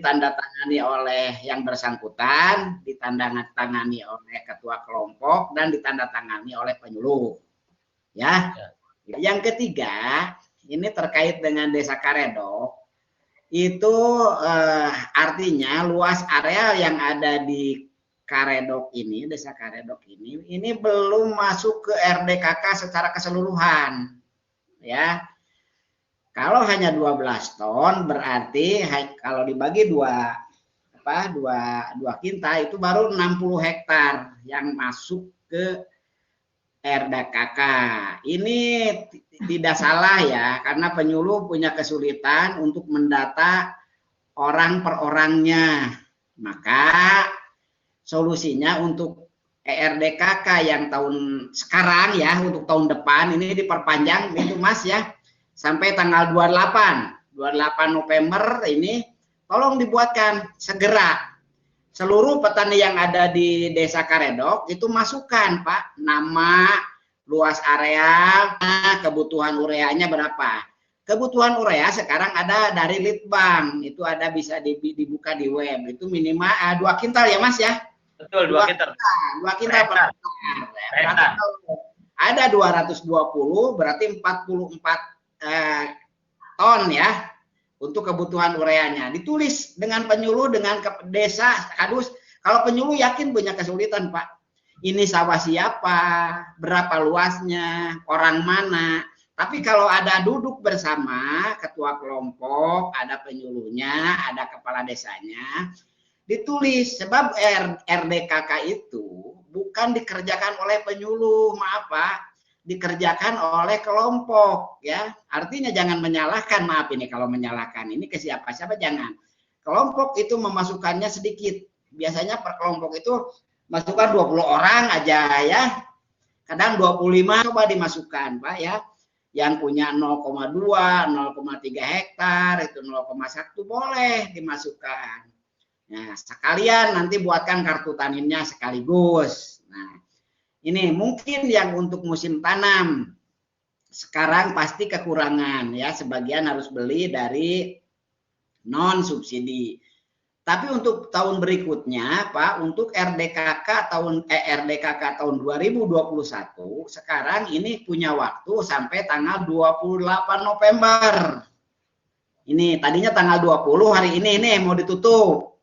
ditandatangani oleh yang bersangkutan, ditandatangani oleh ketua kelompok, dan ditandatangani oleh penyuluh. Ya. Yang ketiga, ini terkait dengan Desa Karedok, itu artinya luas area yang ada di Karedok ini, Desa Karedok ini belum masuk ke RDKK secara keseluruhan. Ya. Kalau hanya 12 ton berarti kalau dibagi dua kinta itu baru 60 hektar yang masuk ke RDKK. Ini tidak salah ya, karena penyuluh punya kesulitan untuk mendata orang per orangnya. Maka solusinya untuk RDKK yang tahun sekarang ya, untuk tahun depan ini diperpanjang itu Mas ya, sampai tanggal 28 November ini, tolong dibuatkan segera. Seluruh petani yang ada di Desa Karedok itu masukkan Pak, nama, luas area, kebutuhan ureanya berapa. Kebutuhan urea sekarang ada dari Litbang, itu ada bisa dibuka di web, itu minimal 2 kintal ya Mas ya? Betul, 2 kintal. 2 kintal per hektar. Ada 220, berarti 44 ton ya untuk kebutuhan ureanya. Ditulis dengan penyuluh, dengan desa kadus. Kalau penyuluh yakin punya kesulitan Pak, ini sawah siapa, berapa luasnya, orang mana. Tapi kalau ada duduk bersama ketua kelompok, ada penyuluhnya, ada kepala desanya, ditulis. Sebab RDKK itu bukan dikerjakan oleh penyuluh, maaf Pak, dikerjakan oleh kelompok ya. Artinya jangan menyalahkan, maaf ini kalau menyalahkan ini ke siapa-siapa, jangan. Kelompok itu memasukkannya sedikit. Biasanya per kelompok itu masukkan 20 orang aja ya. Kadang 25 coba dimasukkan Pak ya. Yang punya 0,2, 0,3 hektar itu 0,1 boleh dimasukkan. Nah, sekalian nanti buatkan kartu taninnya sekaligus. Nah, ini mungkin yang untuk musim tanam sekarang pasti kekurangan ya, sebagian harus beli dari non subsidi. Tapi untuk tahun berikutnya Pak, untuk RDKK tahun 2021 sekarang ini punya waktu sampai tanggal 28 November. Ini tadinya tanggal 20 hari ini mau ditutup.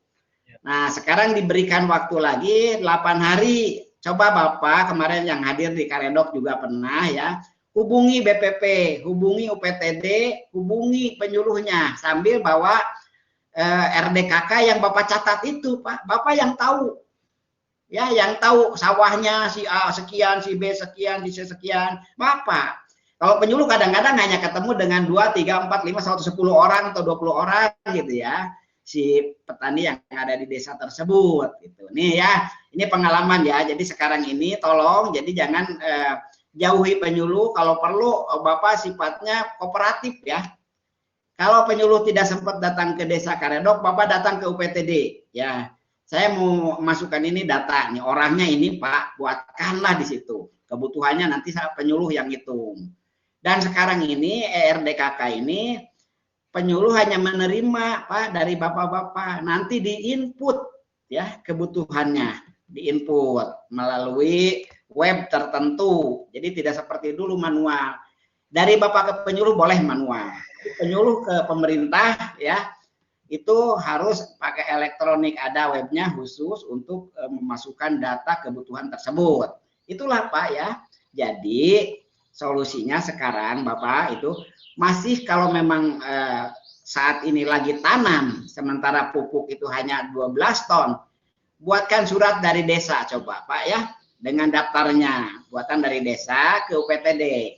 Nah, sekarang diberikan waktu lagi 8 hari. Coba Bapak kemarin yang hadir di Karedok juga pernah ya, hubungi BPP, hubungi UPTD, hubungi penyuluhnya sambil bawa RDKK yang Bapak catat itu Pak, Bapak yang tahu. Ya, yang tahu sawahnya si A sekian, si B sekian, si C sekian, Bapak. Kalau penyuluh kadang-kadang hanya ketemu dengan 2, 3, 4, 5, 110 orang atau 20 orang gitu ya, si petani yang ada di desa tersebut gitu. Nih ya, ini pengalaman ya. Jadi sekarang ini tolong jadi jangan jauhi penyuluh, kalau perlu Bapak sifatnya kooperatif ya. Kalau penyuluh tidak sempat datang ke Desa Karedok, Bapak datang ke UPTD ya. Saya mau masukkan ini data nih, orangnya ini Pak, buatkanlah di situ. Kebutuhannya nanti penyuluh yang hitung. Dan sekarang ini RDKK ini penyuluh hanya menerima Pak dari bapak-bapak, nanti diinput ya kebutuhannya, diinput melalui web tertentu. Jadi tidak seperti dulu manual. Dari bapak ke penyuluh boleh manual, penyuluh ke pemerintah ya itu harus pakai elektronik, ada webnya khusus untuk memasukkan data kebutuhan tersebut. Itulah Pak ya. Jadi solusinya sekarang Bapak itu masih kalau memang saat ini lagi tanam, sementara pupuk itu hanya 12 ton, buatkan surat dari desa coba Pak ya, dengan daftarnya, buatan dari desa ke UPTD.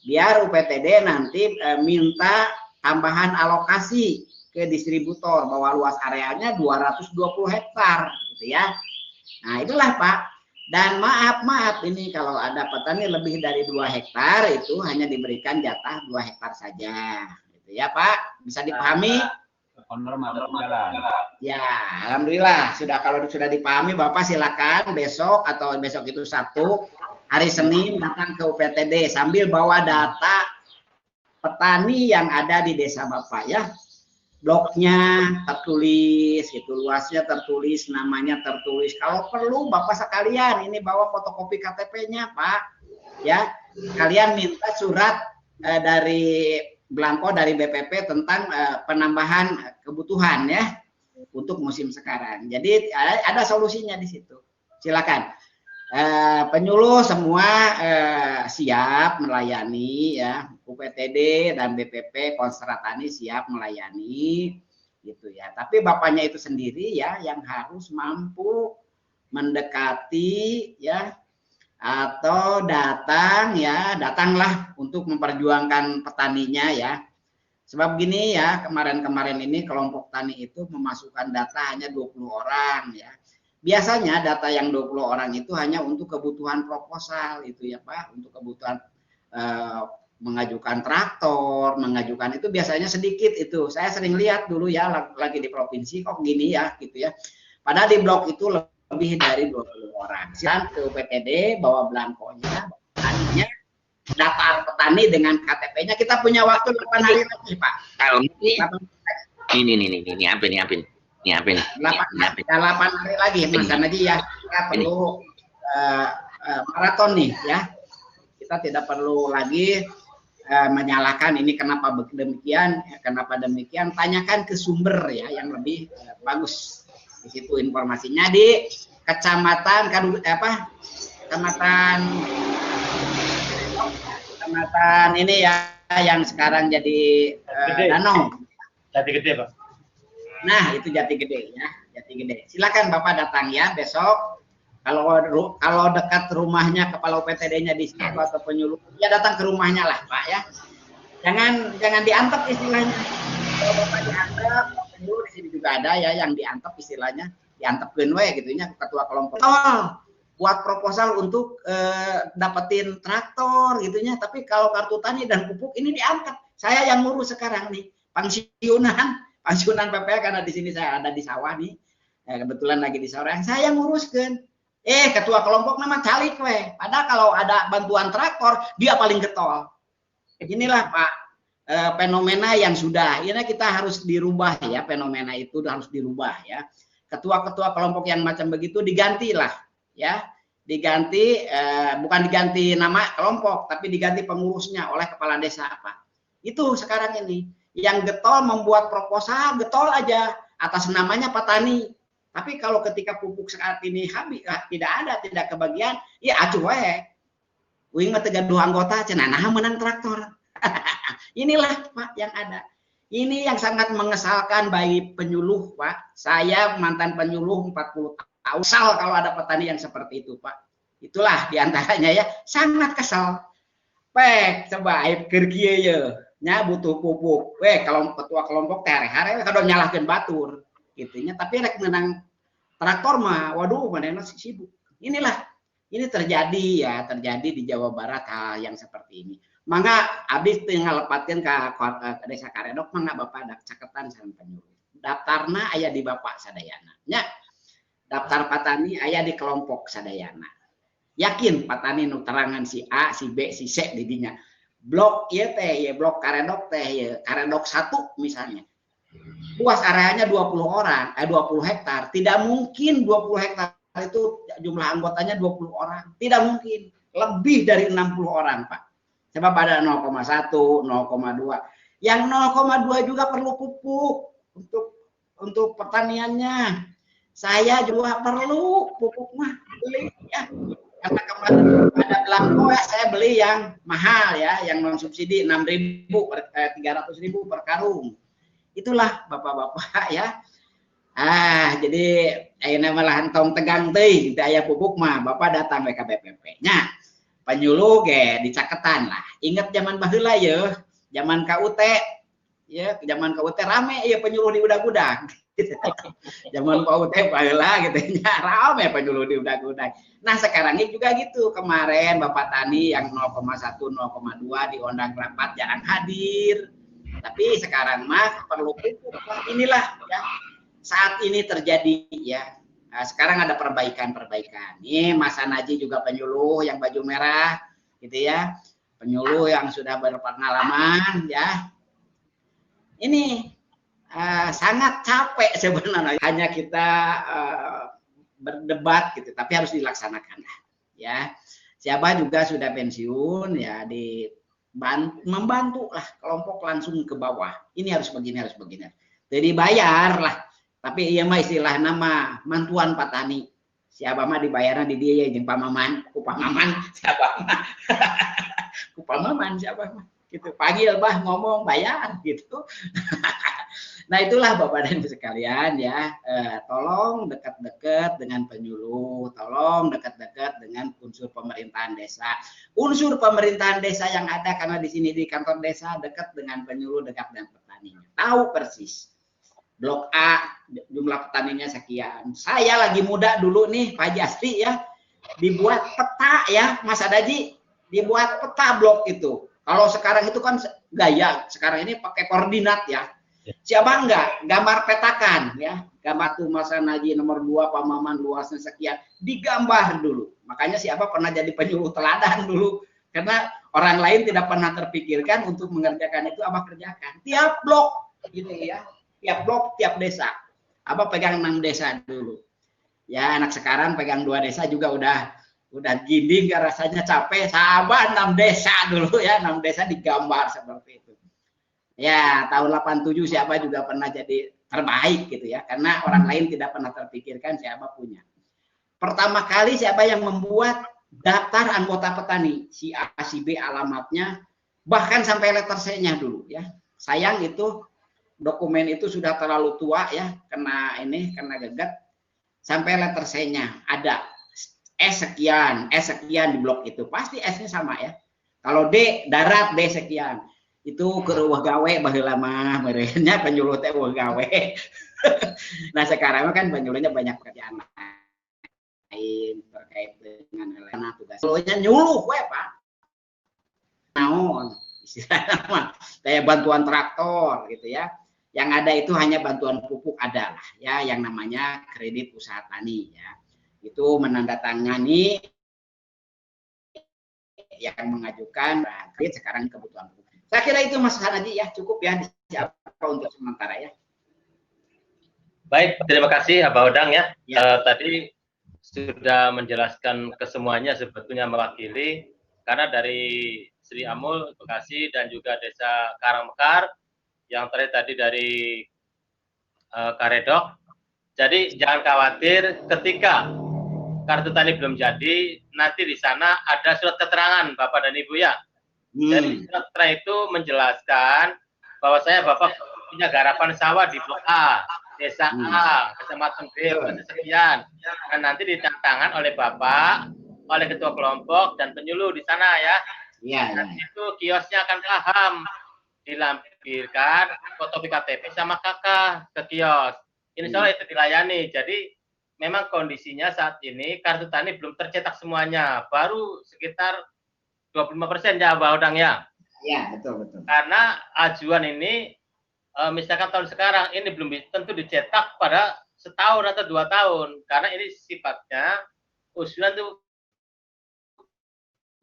Biar UPTD nanti minta tambahan alokasi ke distributor bahwa luas areanya 220 hektar gitu ya. Nah, itulah Pak. Dan maaf ini kalau ada petani lebih dari 2 hektar itu hanya diberikan jatah 2 hektar saja. Gitu ya Pak, bisa dipahami? Ya, alhamdulillah kalau sudah dipahami Bapak silakan besok atau besok itu Sabtu hari Senin datang ke UPTD sambil bawa data petani yang ada di desa Bapak ya. bloknya tertulis, gitu, luasnya tertulis, namanya tertulis. Kalau perlu Bapak sekalian ini bawa fotokopi KTP-nya Pak, ya. Kalian minta surat dari belangko dari BPP tentang penambahan kebutuhan ya untuk musim sekarang. Jadi ada solusinya di situ. Silakan. Penyuluh semua siap melayani ya, UPTD dan BPP Konstra Tani siap melayani gitu ya. Tapi bapaknya itu sendiri ya yang harus mampu mendekati ya atau datang ya, datanglah untuk memperjuangkan petaninya ya. Sebab gini ya, kemarin-kemarin ini kelompok tani itu memasukkan data hanya 20 orang ya. Biasanya data yang 20 orang itu hanya untuk kebutuhan proposal itu ya Pak, untuk kebutuhan mengajukan traktor, mengajukan itu biasanya sedikit itu. Saya sering lihat dulu ya lagi di provinsi kok gini ya gitu ya. Padahal di blok itu lebih dari 20 orang. Silakan ke UPTD bawa belangkonya, taninya, data petani dengan KTP-nya. Kita punya waktu 8 hari lagi Pak. Kalau ini apa nih? 8 hari lagi Mas Naji ya. Kita perlu maraton nih ya. Kita tidak perlu lagi menyalahkan ini kenapa demikian, kenapa demikian. Tanyakan ke sumber ya yang lebih bagus. Di situ informasinya di kecamatan ini ya yang sekarang jadi danau. Jati Gede Pak. Nah, itu Jati Gede ya, Jati Gede. Silakan Bapak datang ya besok. Kalau dekat rumahnya kepala UPTD-nya di situ atau penyuluh, ya datang ke rumahnya lah Pak ya. Jangan diantep istilahnya. Kalau Bapak diantep, penyuluh di sini juga ada ya yang diantep istilahnya, diantep genwe gitunya ketua kelompok. Buat proposal untuk dapetin traktor gitunya, tapi kalau kartu tani dan pupuk ini diangkat. Saya yang ngurus sekarang nih, pensiunan PPL karena di sini saya ada di sawah nih. Kebetulan lagi di sawah, saya nguruskan. Ketua kelompok nama calik weh. Padahal kalau ada bantuan traktor, dia paling getol. Inilah Pak, fenomena yang sudah, ini kita harus dirubah ya, fenomena itu harus dirubah ya. Ketua-ketua kelompok yang macam begitu digantilah ya, diganti bukan diganti nama kelompok tapi diganti pengurusnya oleh kepala desa apa. Itu sekarang ini yang getol membuat proposal getol aja atas namanya petani. Tapi kalau ketika pupuk saat ini habis tidak kebagian, ya acuh we. Uing mah teu gaduh anggota cenah nah menang traktor. Inilah Pak yang ada. Ini yang sangat mengesalkan bagi penyuluh Pak. Saya mantan penyuluh 40 tahun. Kesal kalau ada petani yang seperti itu Pak. Itulah diantaranya ya. Sangat kesal. Pek coba keur kieu ye. Nya butuh pupuk. Kalau ketua kelompok hare-hare kadang nyalahkeun batur. Gitunya. Tapi rek menang traktor mah waduh manehna sibuk. Inilah ini terjadi di Jawa Barat hal yang seperti ini. Mangga abis tinggal lepatkeun ka desa Karedok mangga Bapak ada caketan sareng penyuluh. Daftarna aya di Bapak sadayana. Nya daftar petani aya di kelompok sadayana. Yakin petani nu terangan si A, si B, si C di dinya. Blok ieu teh ya blok Karedok teh ya Karedok 1 misalnya. Luas areanya 20 orang, 20 hektar. Tidak mungkin 20 hektar itu jumlah anggotanya 20 orang. Tidak mungkin. Lebih dari 60 orang, Pak. Sebab ada 0,1, 0,2. Yang 0,2 juga perlu pupuk untuk pertaniannya. Saya juga perlu pupuk mah beli ya. Karena kemarin ada belangko ya, saya beli yang mahal ya, yang non subsidi 6.000 300.000 per karung. Itulah bapak-bapak ya. Jadi ayeuna malah entong tegang teuing teh aya pupuk mah Bapak datang ke BPP-nya. Penyuluh ge dicaketan lah. Ingat zaman baheula yeuh, zaman KUT ya, zaman KUT rame ya penyuluh di udag-udag. Zaman KUT baheula gitu nya rame penyuluh di udag-udag. Nah, sekarang ini juga gitu. Kemarin Bapak Tani yang 0,1 0,2 diundang rapat jarang hadir. Tapi sekarang mah perlu pupuk. Inilah ya saat ini terjadi ya. Nah, sekarang ada perbaikan-perbaikan. Nih Mas Naji juga penyuluh yang baju merah gitu ya. Penyuluh yang sudah berpengalaman ya. Ini sangat capek sebenarnya. Hanya kita berdebat gitu, tapi harus dilaksanakan ya. Siapa juga sudah pensiun ya membantu lah kelompok langsung ke bawah. Ini harus begini, harus begini. Jadi bayar lah. Tapi iya mah istilah nama mantuan patani. Siapa mah dibayarnya di dia jeung pamaman, ku pamaman siapa mah. Ku pamaman siapa mah. Gitu. Panggil bah ngomong bayar gitu. Nah itulah Bapak dan Ibu sekalian ya, tolong dekat-dekat dengan penyuluh, tolong dekat-dekat dengan unsur pemerintahan desa. Unsur pemerintahan desa yang ada karena di sini di kantor desa dekat dengan penyuluh, dekat dengan petaninya. Tahu persis. Blok A jumlah petaninya sekian. Saya lagi muda dulu nih Pak Jasti ya, dibuat peta ya Mas Adaji, dibuat peta blok itu. Kalau sekarang itu kan gaya, sekarang ini pakai koordinat ya. Siapa enggak gambar petakan ya, gambar tuh Mas Naji nomor 2 Pamaman luasnya sekian, digambar dulu. Makanya siapa pernah jadi penyuluh teladan dulu, karena orang lain tidak pernah terpikirkan untuk mengerjakan itu, Abah kerjakan tiap blok gitu ya, tiap blok tiap desa. Abah pegang 6 desa dulu ya, anak sekarang pegang 2 desa juga udah gini nggak, rasanya capek. Sahabat 6 desa dulu ya, 6 desa digambar seperti itu. Ya, tahun 87 siapa juga pernah jadi terbaik gitu ya, karena orang lain tidak pernah terpikirkan siapa punya. Pertama kali siapa yang membuat daftar anggota petani, si A, si B alamatnya, bahkan sampai letter C-nya dulu ya. Sayang itu dokumen itu sudah terlalu tua ya, kena gegat, sampai letter C-nya ada S sekian di blok itu, pasti S-nya sama ya. Kalau D darat, D sekian. Itu ke ruang gawe baheula mah merenya penyuluh teh ruang gawe. Nah sekarang kan penyuluhnya banyak pekerjaan lain terkait dengan tugas. Penyuluhnya nyuluh we Pak. Naon istilahnya mah kayak bantuan traktor gitu ya. Yang ada itu hanya bantuan pupuk ada lah ya, yang namanya kredit usaha tani ya. Itu menandatangani yang mengajukan kredit sekarang kebutuhan pupuk. Saya kira itu Mas Hanaji ya, cukup ya untuk sementara ya. Baik, terima kasih Abah Odang ya. Tadi sudah menjelaskan kesemuanya, sebetulnya mewakili, karena dari Sri Amul, Bekasi, dan juga Desa Karangmekar, yang tadi dari Karedok. Jadi jangan khawatir, ketika kartu tani belum jadi, nanti di sana ada surat keterangan Bapak dan Ibu ya. Jadi surat keterangan itu menjelaskan bahwa Bapak punya garapan sawah di blok A, desa A, kecamatan B, sekian. Dan nanti ditandatangan oleh Bapak, oleh ketua kelompok dan penyuluh di sana ya. Iya. Dan itu kiosnya akan paham, dilampirkan fotokopi KTP sama kakak ke kios. Insya Allah itu dilayani. Jadi memang kondisinya saat ini kartu tani belum tercetak semuanya, baru sekitar 25% ya Mbak Odang ya. Iya, betul. Karena ajuan ini misalkan tahun sekarang ini belum tentu dicetak pada setahun atau 2 tahun, karena ini sifatnya usulan itu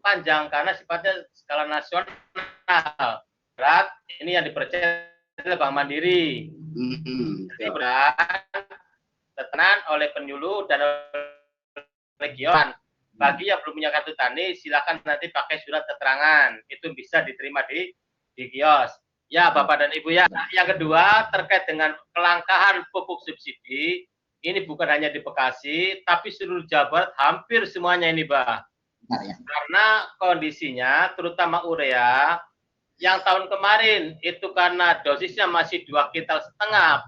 panjang karena sifatnya skala nasional. Berat ini yang dipercaya oleh Bank Mandiri. Jadi berat tetenan oleh penyuluh dan region. Bagi yang belum punya kartu tani, silakan nanti pakai surat keterangan. Itu bisa diterima di kios. Ya, Bapak dan Ibu ya. Yang kedua, terkait dengan kelangkaan pupuk subsidi, ini bukan hanya di Bekasi, tapi seluruh Jawa Barat hampir semuanya ini, Mbak. Karena kondisinya, terutama urea, yang tahun kemarin itu karena dosisnya masih 2,5 kintal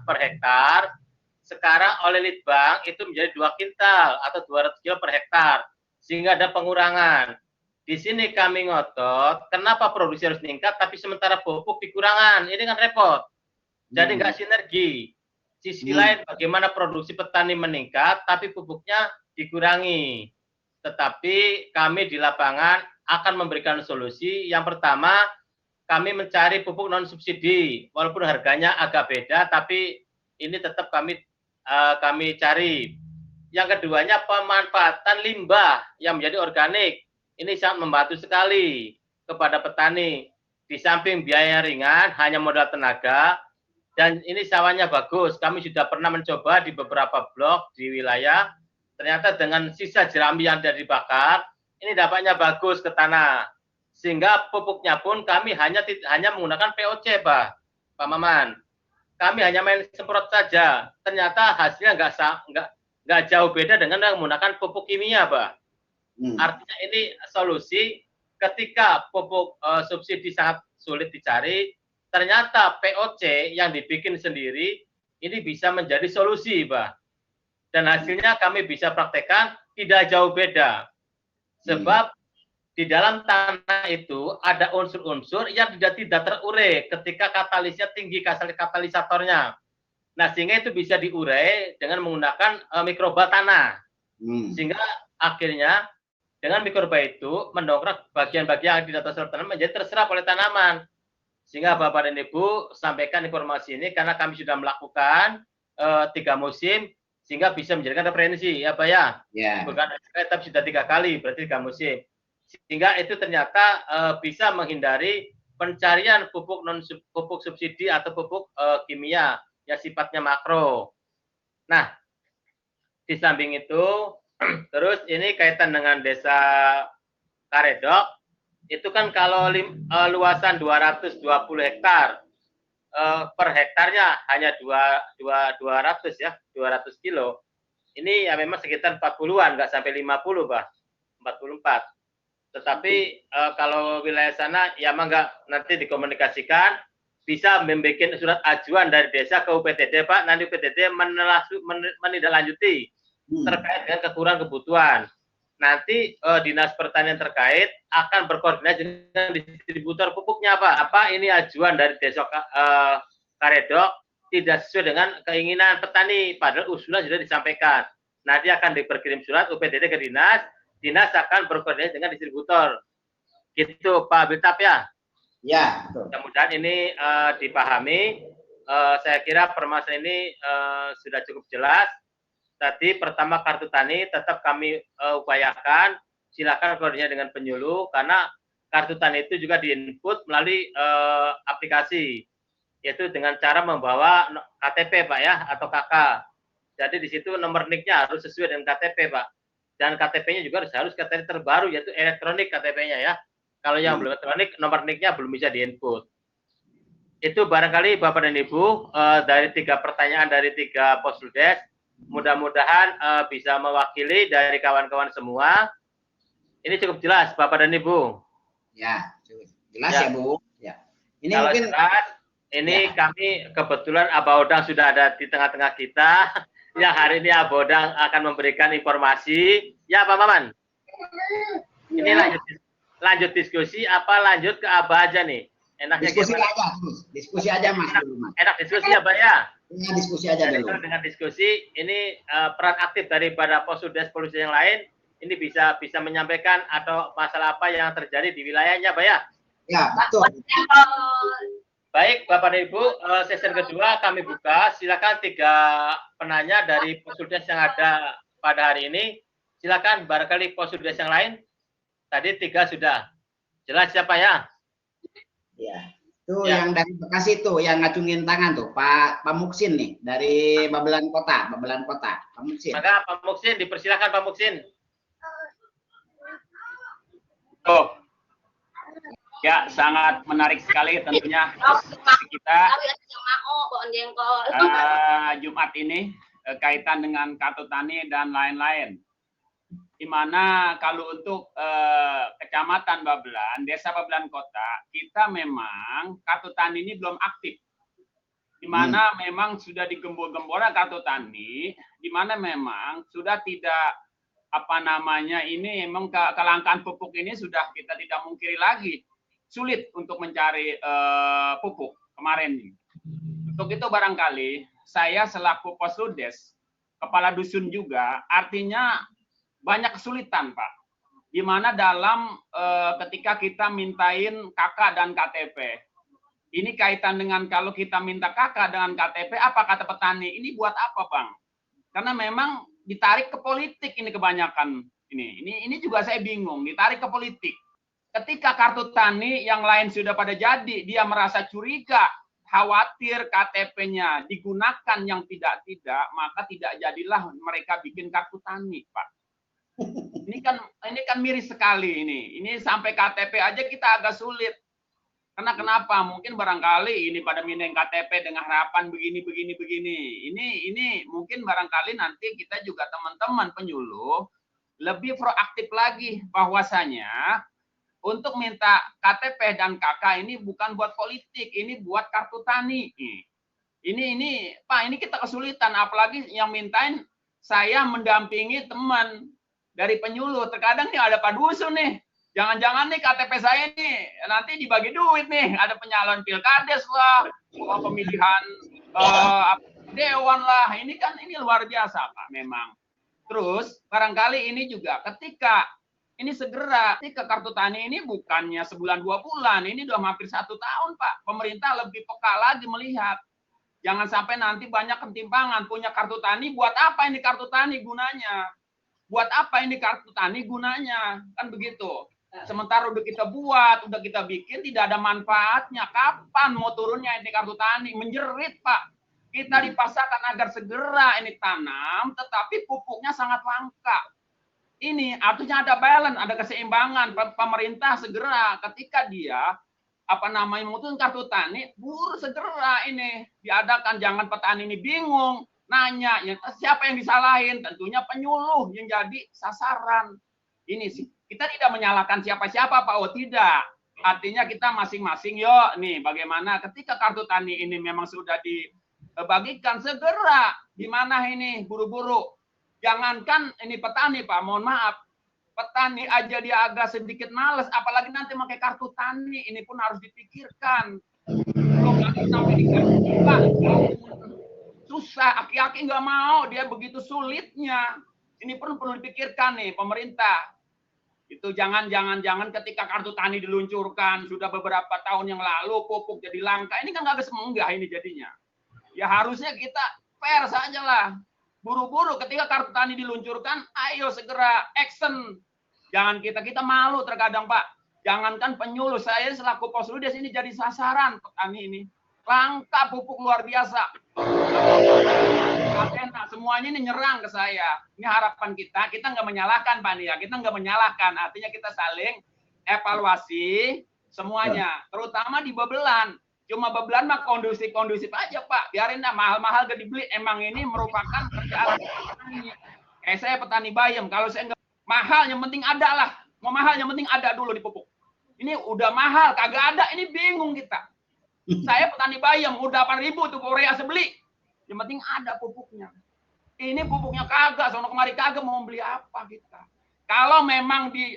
per hektar, sekarang oleh Litbang itu menjadi 2 kintal atau 200 kilo per hektar. Sehingga ada pengurangan. Di sini kami ngotot, kenapa produksi harus meningkat, tapi sementara pupuk dikurangan. Ini kan repot. Jadi nggak sinergi. Sisi lain, bagaimana produksi petani meningkat, tapi pupuknya dikurangi. Tetapi kami di lapangan akan memberikan solusi. Yang pertama, kami mencari pupuk non subsidi, walaupun harganya agak beda, tapi ini tetap kami cari. Yang keduanya pemanfaatan limbah yang menjadi organik. Ini sangat membantu sekali kepada petani. Di samping biaya ringan, hanya modal tenaga, Dan ini sawahnya bagus. Kami sudah pernah mencoba di beberapa blok di wilayah. Ternyata dengan sisa jerami yang sudah dibakar, ini dampaknya bagus ke tanah. Sehingga pupuknya pun kami hanya menggunakan POC, Pak Maman. Kami hanya main semprot saja. Ternyata hasilnya nggak jauh beda dengan menggunakan pupuk kimia, Pak. Artinya ini solusi ketika pupuk subsidi sangat sulit dicari, ternyata POC yang dibikin sendiri ini bisa menjadi solusi, Pak. Dan hasilnya kami bisa praktekkan tidak jauh beda. Sebab di dalam tanah itu ada unsur-unsur yang tidak terurai ketika katalisnya tinggi, katalisatornya. Nah, sehingga itu bisa diurai dengan menggunakan mikroba tanah. Sehingga akhirnya dengan mikroba itu mendongkrak bagian-bagian yang tidak terserap tanaman menjadi terserap oleh tanaman. Sehingga Bapak dan Ibu sampaikan informasi ini karena kami sudah melakukan 3 musim sehingga bisa menjadikan referensi ya Pak ya. Bukan tapi sudah 3 kali berarti 3 musim. Sehingga itu ternyata bisa menghindari pencarian pupuk subsidi atau pupuk kimia yang sifatnya makro. Nah, di samping itu terus ini kaitan dengan Desa Karedok, itu kan kalau luasan 220 hektar, per hektarnya hanya 200 ya, 200 kilo. Ini ya memang sekitar 40-an, nggak sampai 50, Pak. 44. Tetapi kalau wilayah sana ya nggak nanti dikomunikasikan, bisa membuat surat ajuan dari desa ke UPTD, Pak. Nanti UPTD menindaklanjuti terkait dengan kekurangan kebutuhan. Nanti Dinas Pertanian terkait akan berkoordinasi dengan distributor pupuknya, Pak. Apa ini ajuan dari Desa Karedok tidak sesuai dengan keinginan petani, padahal usulan sudah disampaikan. Nanti akan diberkirim surat UPTD ke Dinas, Dinas akan berkoordinasi dengan distributor. Gitu, Pak Biltap ya? Ya. Mudah-mudahan ini dipahami. Saya kira permasalahan ini sudah cukup jelas. Tadi pertama kartu tani tetap kami upayakan, silakan koordinasi dengan penyuluh karena kartu tani itu juga diinput melalui aplikasi, yaitu dengan cara membawa KTP Pak ya atau KK. Jadi di situ nomor NIK-nya harus sesuai dengan KTP Pak. Dan KTP-nya juga harus KTP terbaru yaitu elektronik KTP-nya ya. Kalau yang belum elektronik nomor NIK-nya belum bisa diinput. Itu barangkali Bapak dan Ibu dari 3 pertanyaan dari 3 Posludes. Mudah-mudahan bisa mewakili dari kawan-kawan semua. Ini cukup jelas, Bapak dan Ibu. Ya, jelas ya, Bu. Ya. Ini kalau mungkin jelas, ini ya. Kami kebetulan Abah sudah ada di tengah-tengah kita. Ya, hari ini Abah akan memberikan informasi. Ya, Pak Maman. Ini lanjut diskusi apa lanjut ke Abah aja nih? Enaknya diskusi aja, diskusi aja Mas. Enak diskusi ya, Pak ya? Ini diskusi aja dulu. Dengan diskusi ini peran aktif daripada Posludes yang lain ini bisa menyampaikan atau masalah apa yang terjadi di wilayahnya, Pak ya? Ya, betul. Baik, Bapak dan Ibu, sesi kedua kami buka. Silakan 3 penanya dari Posludes yang ada pada hari ini. Silakan barangkali Posludes yang lain. Tadi 3 sudah. Jelas siapa ya? Ya. Tuh ya. Yang dari Bekasi tuh yang ngacungin tangan tuh Pak Muksin nih dari Babelan Kota Pak Muksin. Maka Pak Muksin dipersilakan Pak Muksin. Oh. Ya, sangat menarik sekali tentunya kita Jumat ini kaitan dengan kartu tani dan lain-lain. Di mana kalau untuk Kecamatan Babelan, Desa Babelan Kota, kita memang kartu tani ini belum aktif. Di mana memang sudah digembor-gemborkan kartu tani, di mana memang sudah tidak ini memang kelangkaan pupuk ini sudah kita tidak mungkiri lagi. Sulit untuk mencari pupuk kemarin. Untuk itu barangkali saya selaku Posludes, kepala dusun juga, artinya banyak kesulitan, Pak. Di mana dalam ketika kita mintain KK dan KTP. Ini kaitan dengan kalau kita minta KK dengan KTP, apa kata petani? Ini buat apa, Bang? Karena memang ditarik ke politik ini kebanyakan. Ini juga saya bingung, ditarik ke politik. Ketika kartu tani yang lain sudah pada jadi, dia merasa curiga khawatir KTP-nya digunakan yang tidak-tidak, maka tidak jadilah mereka bikin kartu tani, Pak. Ini kan miris sekali ini. Ini sampai KTP aja kita agak sulit. Karena kenapa? Mungkin barangkali ini pada mineng KTP dengan harapan begini. Ini mungkin barangkali nanti kita juga teman-teman penyuluh lebih proaktif lagi bahwasanya untuk minta KTP dan KK ini bukan buat politik, ini buat kartu tani. Ini Pak, ini kita kesulitan, apalagi yang mintain saya mendampingi teman dari penyuluh. Terkadang nih ada Pak Dusun nih, jangan-jangan nih KTP saya nih nanti dibagi duit nih, ada penyalon pilkades lah, pemilihan dewan lah. Ini kan ini luar biasa Pak memang. Terus barangkali ini juga ketika ini segera ketika kartu tani ini bukannya sebulan 2 bulan, ini udah hampir 1 tahun Pak. Pemerintah lebih peka lagi melihat. Jangan sampai nanti banyak ketimpangan, punya kartu tani, buat apa ini kartu tani gunanya? Buat apa ini kartu tani gunanya? Kan begitu. Sementara udah kita buat, udah kita bikin, tidak ada manfaatnya. Kapan mau turunnya ini kartu tani? Menjerit Pak. Kita dipaksakan agar segera ini tanam, tetapi pupuknya sangat langka. Ini artinya ada balance, ada keseimbangan. Pemerintah segera ketika dia memutuskan kartu tani, buru segera ini diadakan. Jangan petani ini bingung, nanya siapa yang disalahin, tentunya penyuluh yang jadi sasaran. Ini sih kita tidak menyalahkan siapa-siapa Pak, oh tidak. Artinya kita masing-masing yuk nih bagaimana ketika kartu tani ini memang sudah dibagikan segera di mana ini buru-buru. Jangankan ini petani Pak, mohon maaf. Petani aja dia agak sedikit males, apalagi nanti pakai kartu tani, ini pun harus dipikirkan. Kalau nggak sampai dikasih Pak, susah, aki-aki nggak mau, dia begitu sulitnya. Ini perlu dipikirkan nih pemerintah. Itu jangan ketika kartu tani diluncurkan sudah beberapa tahun yang lalu pupuk jadi langka, ini kan nggak semenggah ini jadinya. Ya harusnya kita fair saja lah. Buru-buru ketika kartu tani diluncurkan, ayo segera action. Jangan kita malu terkadang Pak. Jangankan penyuluh, saya selaku Posludes ini jadi sasaran petani ini. Langka pupuk luar biasa. Semuanya ini nyerang ke saya. Ini harapan kita nggak menyalahkan Pak ya. Kita nggak menyalahkan, artinya kita saling evaluasi semuanya. Terutama di Babelan. Cuma Babelan mah kondusif aja Pak. Biarin dah mahal-mahal gak dibeli. Emang ini merupakan kerjaan petani. Saya petani bayam. Kalau saya nggak mahal, yang penting ada lah. Mau mahal, yang penting ada dulu di pupuk. Ini udah mahal, kagak ada. Ini bingung kita. Saya petani bayam, udah 8.000 tuh urea sebeli. Yang penting ada pupuknya. Ini pupuknya kagak, sono kemari kagak, mau beli apa kita. Kalau memang di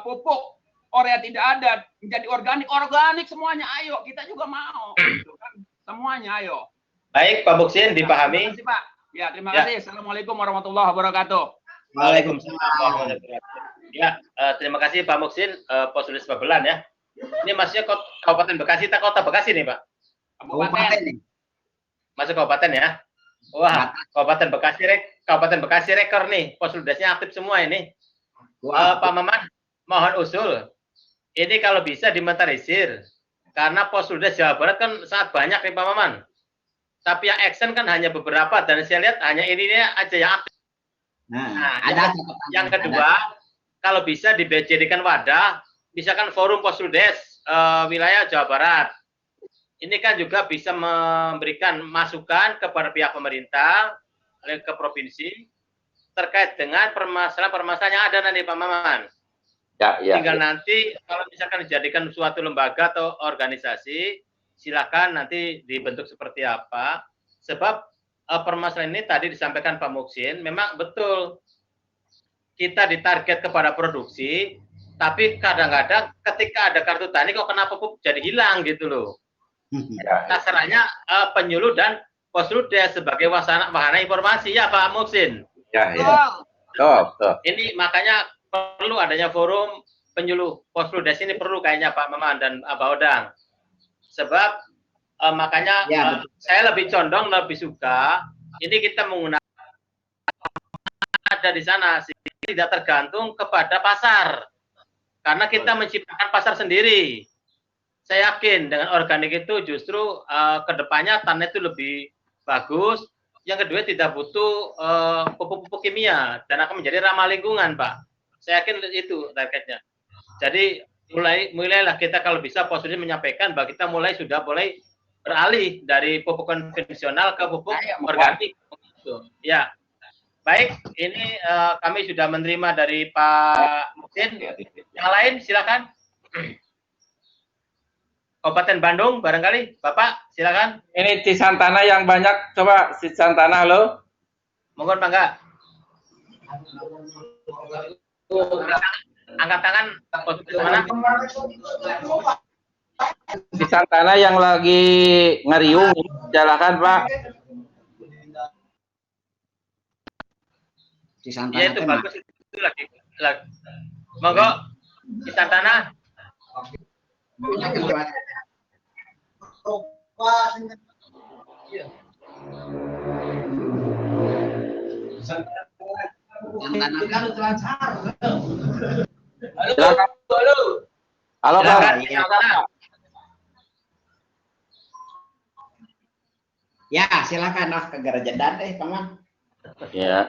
pupuk urea tidak ada, menjadi organik semuanya, ayo kita juga mau, gitu kan? Semuanya ayo. Baik Pak Muksin, dipahami. Terima kasih Pak. Ya terima kasih. Assalamualaikum warahmatullahi wabarakatuh. Waalaikumsalam warahmatullahi wabarakatuh. Ya terima kasih Pak Muksin, Posludes Babelan ya. Ini maksudnya Kabupaten Bekasi, Kota Bekasi nih Pak. Kabupaten. Masuk kabupaten ya. Wah, Kabupaten Bekasi rekor nih, Posludesnya aktif semua ini. Pak Maman, mohon usul. Ini kalau bisa dimentarisir, karena Posludes Jawa Barat kan sangat banyak nih Pak Maman. Tapi yang action kan hanya beberapa, dan saya lihat hanya ini aja yang aktif. Nah, yang kedua, kalau bisa dijadikan wadah, misalkan forum Posludes wilayah Jawa Barat. Ini kan juga bisa memberikan masukan kepada pihak pemerintah, ke provinsi, terkait dengan permasalahan yang ada nanti Pak Maman. Ya. Tinggal nanti kalau misalkan dijadikan suatu lembaga atau organisasi, silakan nanti dibentuk seperti apa. Sebab permasalahan ini tadi disampaikan Pak Muksin, memang betul kita ditarget kepada produksi, tapi kadang-kadang ketika ada kartu tani kok kenapa pupuk jadi hilang gitu loh. Sasarannya penyuluh dan Posludes sebagai wahana informasi ya Pak Muksin. Ya. Ini makanya perlu adanya forum penyuluh Posludes ini perlu kayaknya Pak Maman dan Abah Odang. Sebab makanya saya lebih condong, lebih suka ini kita menggunakan ada di sana, tidak tergantung kepada pasar. Karena kita menciptakan pasar sendiri. saya yakin dengan organik itu justru kedepannya tanah itu lebih bagus. Yang kedua tidak butuh pupuk-pupuk kimia dan akan menjadi ramah lingkungan, Pak. Saya yakin itu targetnya. Jadi mulailah kita kalau bisa posisi menyampaikan bahwa kita sudah mulai beralih dari pupuk konvensional ke pupuk organik. Ya, baik. Ini kami sudah menerima dari Pak Muhsin. Yang lain silakan. Kabupaten Bandung barangkali, Bapak silakan. Ini Cisantana yang banyak, coba Cisantana, halo. Mohon Pak enggak. Angkat tangan posisi mana? Cisantana yang lagi ngeriung, silakan Pak. Iya itu bagus, itu lagi. Monggo Cisantana. Halo Pak. Ya, silakan ke Garajadan Paman. Ya.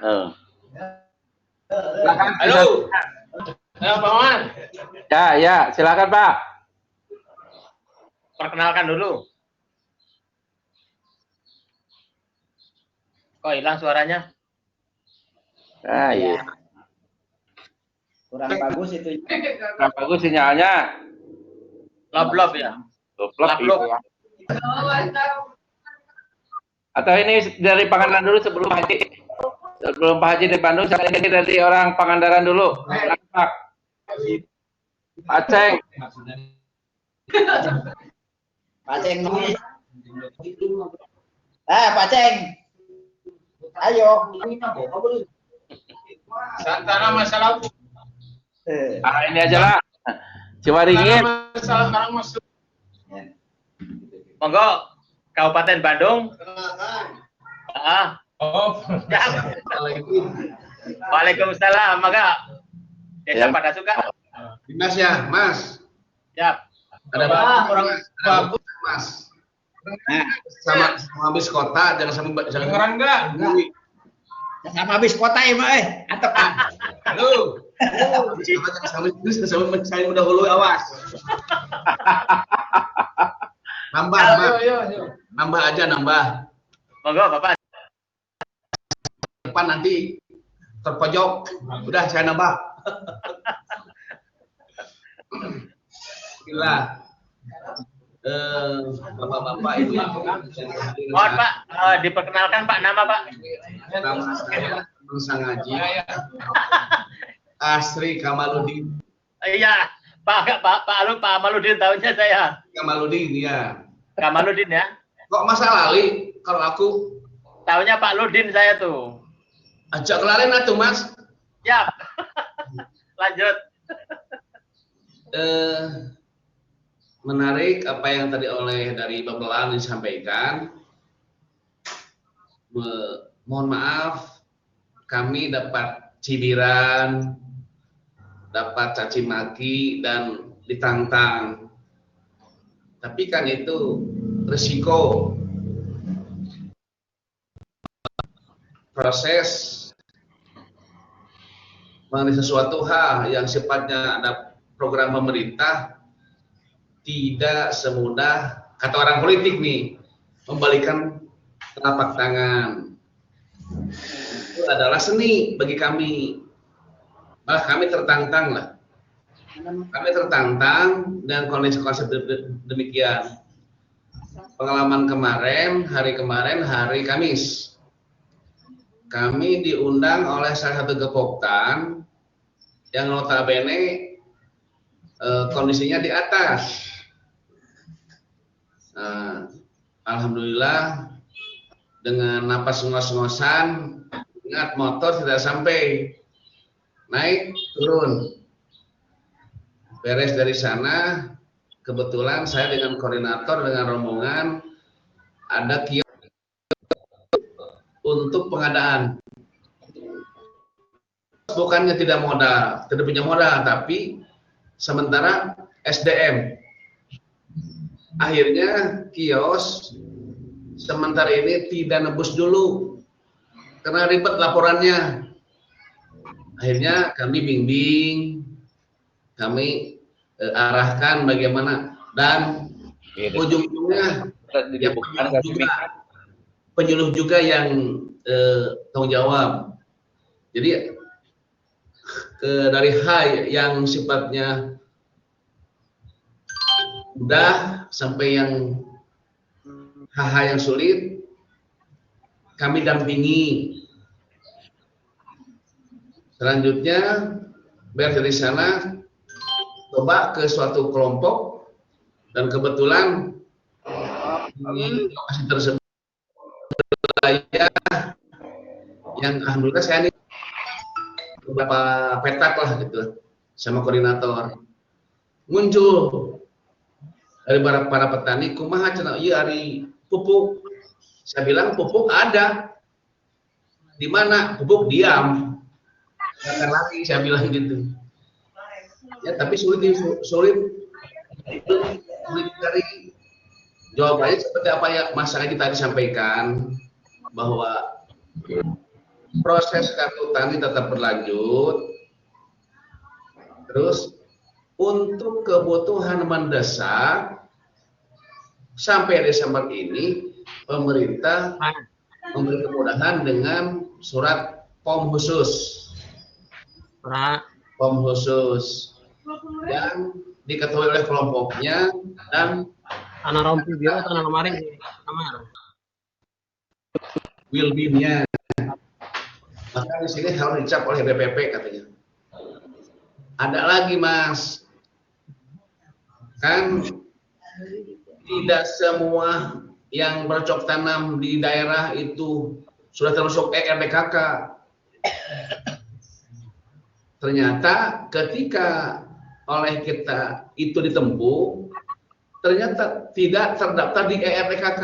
Halo. Halo Paman. Ya, silakan Pak. Perkenalkan dulu. Kok hilang suaranya? Iya. Kurang bagus itu. Kurang bagus sinyalnya. Lob ya. Lob. Ya. Atau ini dari Pangandaran dulu sebelum Haji. Sebelum Pak Haji di Bandung, saya ini dari orang Pangandaran dulu. Pak Aceng. Pak Ceng. Pak Ceng. Ayo. Santana masalah. Ini aja lah. Ciwaringin. Monggo Kabupaten Bandung. Waalaikumsalam. Maka Desa pada suka. Mas ya, Mas. Siap. Ada orang bagus, Mas. Sama habis kota, jangan orang enggak. Sama habis kota ya, Mbak. Atau Halo. Sama saya udah hulu awas. Nambah, Mas. Nambah aja, nambah. Monggo, Bapak. Depan nanti terpojok. Udah saya nambah. Gila. Bapak-bapak ini. Mohon Pak, diperkenalkan Pak nama Pak. Nama saya Bang Sangaji. Asri Kamaludin. Iya, Pak Kamaludin tahunya saya. Kamaludin ya. Kamaludin ya. Kok masa lali kalau aku Tahunya Pak Ludin saya tuh. ajak kelarin atuh Mas. Siap. Lanjut. Menarik apa yang tadi oleh dari Babelan disampaikan. Mohon maaf, kami dapat cibiran, dapat caci maki dan ditantang. Tapi kan itu risiko. Proses mengenai sesuatu hal yang sifatnya ada program pemerintah tidak semudah kata orang politik nih membalikan telapak tangan. Itu adalah seni bagi kami. Malah kami tertantang lah. Kami tertantang dan konsep demikian. Pengalaman kemarin, hari Kamis, kami diundang oleh salah satu Gepoktan yang notabene kondisinya di atas. Alhamdulillah dengan napas ngos-ngosan, ingat motor tidak sampai, naik turun, beres dari sana. Kebetulan saya dengan koordinator dengan rombongan ada kios untuk pengadaan. Bukannya tidak modal, tidak punya modal, tapi sementara SDM akhirnya kios sementara ini tidak nebus dulu karena ribet laporannya. Akhirnya kami bimbing, kami arahkan bagaimana, dan ujung-ujungnya ya penyuluh juga yang tanggung jawab. Jadi dari hal yang sifatnya mudah sampai yang hal-hal yang sulit kami dampingi. Selanjutnya beres dari sana coba ke suatu kelompok dan kebetulan di lokasi tersebut saya yang alhamdulillah saya ini beberapa petak lah gitu sama koordinator muncul dari para petani kumaha cenah ieu ari pupuk. Saya bilang pupuk ada. Di mana? Pupuk diam. Jangan lagi saya bilang gitu. Ya tapi sulit dari jawabannya seperti apa ya Mas Agi tadi sampaikan bahwa proses kartu tani tetap berlanjut. Terus untuk kebutuhan mendesak sampai Desember ini pemerintah memberi kemudahan dengan surat POM khusus. POM khusus yang diketahui oleh kelompoknya dan tanah rompi biru tanah kemarin Wilbinnya. Maka di sini harus dicap oleh BPP katanya. Ada lagi Mas, kan tidak semua yang bercocok tanam di daerah itu sudah termasuk RDKK. Ternyata ketika oleh kita itu ditempuh, ternyata tidak terdaftar di RDKK.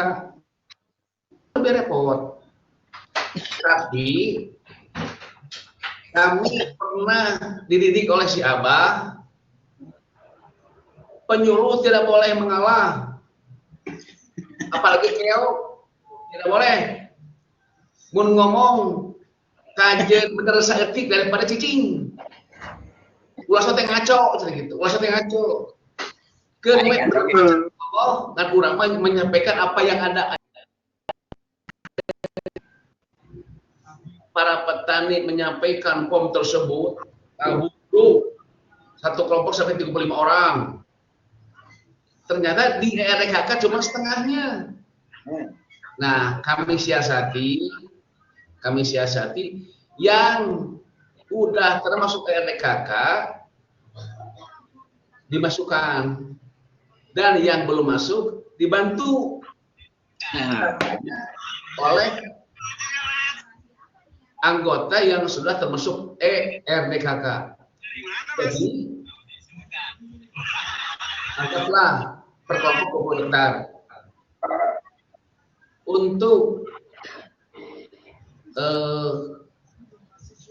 Lebih repot. Tapi kami pernah dididik oleh si Abah, penyuluh tidak boleh mengalah, apalagi keok tidak boleh. Mun ngomong kajian bener saeutik daripada cicing. Ulah sote ngaco gitu. Ulah sote ngaco. Keun dan urang menyampaikan apa yang ada. Para petani menyampaikan POM tersebut, satu kelompok sampai 35 orang. Ternyata di RDKK cuma setengahnya. Nah, kami siasati yang udah termasuk RDKK dimasukkan dan yang belum masuk dibantu oleh anggota yang sudah termasuk RDKK. Jadi anggaplah per kelompok 20 hektar. Untuk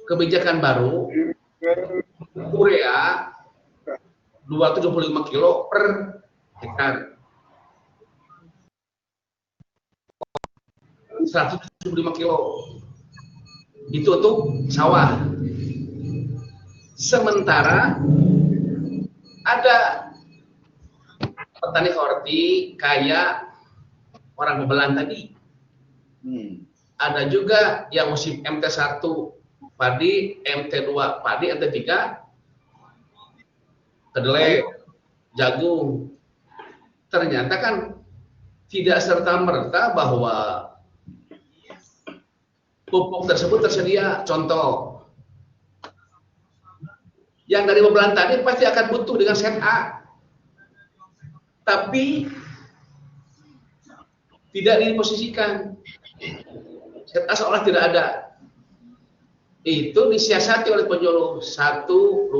kebijakan baru urea 275 kilo per hektar. 175 kilo. Itu untuk sawah. Sementara ada petani horti kayak orang Bebelan tadi. Ada juga yang musim MT1 padi, MT2 padi, MT3 kedelai, jagung. Ternyata kan tidak serta-merta bahwa pupuk tersebut tersedia. Contoh, yang dari Bebelan tadi pasti akan butuh dengan set A, tapi tidak diposisikan. Set A seolah tidak ada. Itu disiasati oleh penyuluh 1, 2,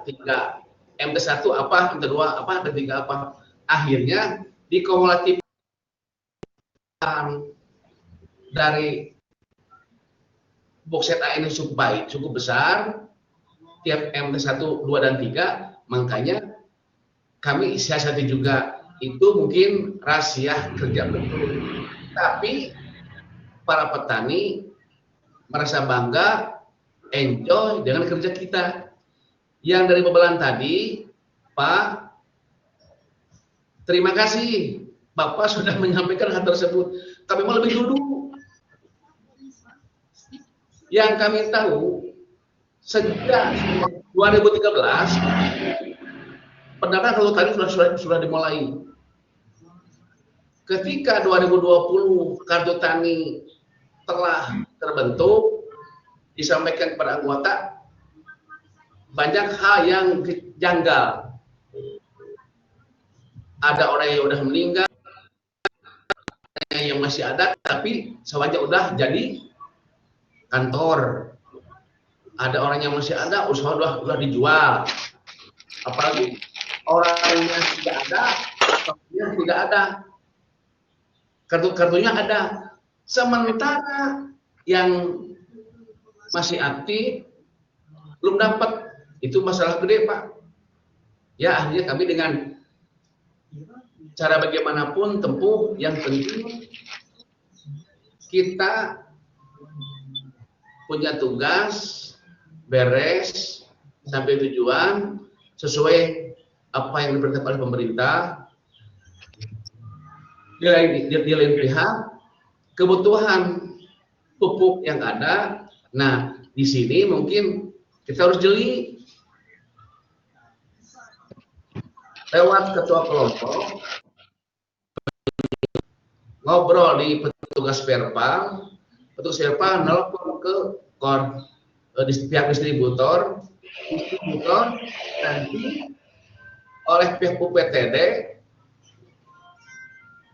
3. MT1 apa, MT2 apa, MT3 apa. Akhirnya dikumulatifkan dari box set A ini cukup baik, cukup besar. Tiap MT1, 2, dan 3, makanya kami siasati juga itu mungkin rahasia kerja betul. Tapi para petani merasa bangga, enjoy dengan kerja kita. Yang dari Babelan tadi, Pak, terima kasih Bapak sudah menyampaikan hal tersebut. Kami mau lebih dulu. Yang kami tahu, sejak 2013, pendaftaran kartu tani sudah dimulai. Ketika 2020 kartu tani telah terbentuk, disampaikan kepada anggota, banyak hal yang janggal. Ada orang yang sudah meninggal, yang masih ada, tapi sewajarnya udah jadi kantor. Ada orang yang masih ada, usaha udah dijual. Apalagi orang yang tidak ada, kartunya tidak ada. Kartunya ada. Sementara yang masih aktif belum dapat. Itu masalah gede, Pak. Ya, akhirnya kami dengan cara bagaimanapun tempuh, yang penting kita punya tugas beres sampai tujuan sesuai apa yang diperintahkan oleh pemerintah. Di lain pihak, kebutuhan pupuk yang ada. Nah, di sini mungkin kita harus jeli lewat ketua kelompok, ngobrol di petugas Perpal, nelpon ke pihak distributor, nanti oleh pihak UPTD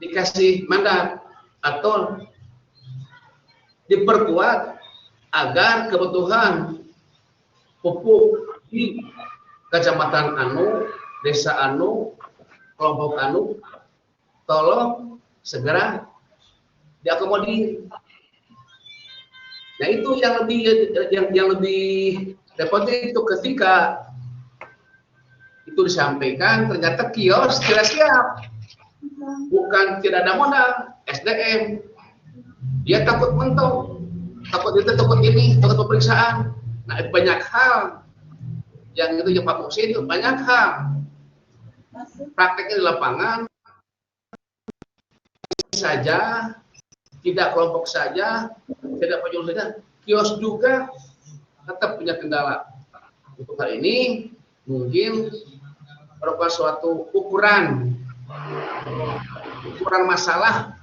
dikasih mandat atau diperkuat agar kebutuhan pupuk di kecamatan anu, desa anu, kelompok anu, tolong segera diakomodir. Nah, itu yang lebih repotnya itu ketika itu disampaikan ternyata kios tidak siap. Bukan tidak ada modal, SDM. Dia takut mentok, takut itu, takut ini, takut pemeriksaan. Nah, itu banyak hal. Yang itu yang Pak Muhsin, itu banyak hal. Prakteknya di lapangan saja, tidak kelompok saja, tidak penyuluh saja, kios juga tetap punya kendala. Untuk hal ini mungkin merupakan suatu ukuran masalah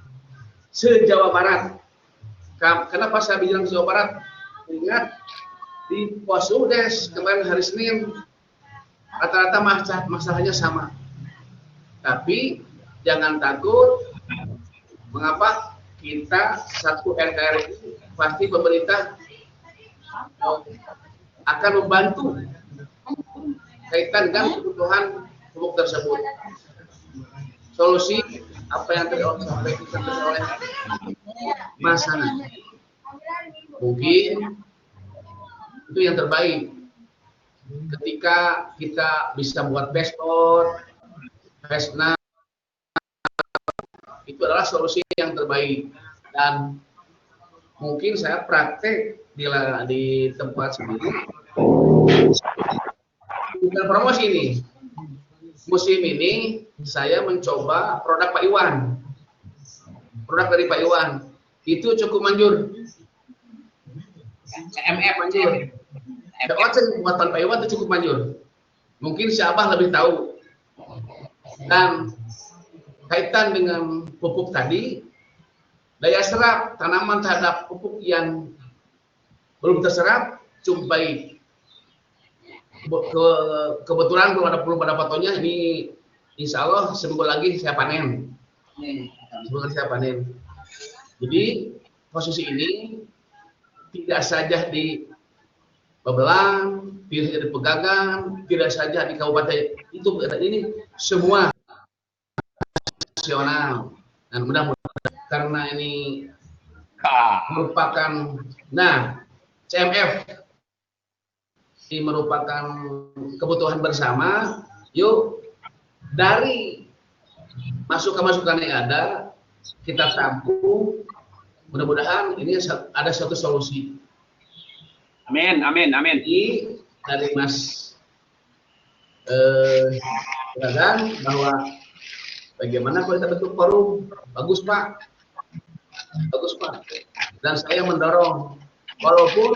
se-Jawa Barat. Kenapa saya bilang Jawa Barat? Ingat di Posudes kemarin hari Senin rata-rata masalahnya sama. Tapi jangan takut. Mengapa? Kita satu NKRI pasti pemerintah akan membantu kaitan dengan kebutuhan pupuk tersebut. Solusi apa yang disampaikan oleh Mas Hana, mungkin itu yang terbaik. Ketika kita bisa buat Pespot, Pesna, itu adalah solusi yang terbaik. Dan mungkin saya praktek di tempat sendiri, bukan promosi ini. Musim ini saya mencoba produk Pak Iwan, produk dari Pak Iwan itu cukup manjur. MF manjur. Buatan Pak Iwan itu cukup manjur. Mungkin si Abah lebih tahu. Dan kaitan dengan pupuk tadi, daya serap tanaman terhadap pupuk yang belum terserap cukup baik. Kebetulan belum ada fotonya, ini insya Allah seminggu lagi saya panen. Jadi posisi ini tidak saja di Babelan, tidak saja di Pegagan, tidak saja di Kabupaten itu, ini semua nasional. Dan mudah-mudahan karena ini merupakan, CMF ini merupakan kebutuhan bersama. Yuk dari masukan-masukan yang ada kita tampung, mudah-mudahan ini ada suatu solusi. Amin, amin, amin. Jadi dari Mas Gagan bahwa bagaimana kalau kita bentuk forum, bagus Pak, dan saya mendorong walaupun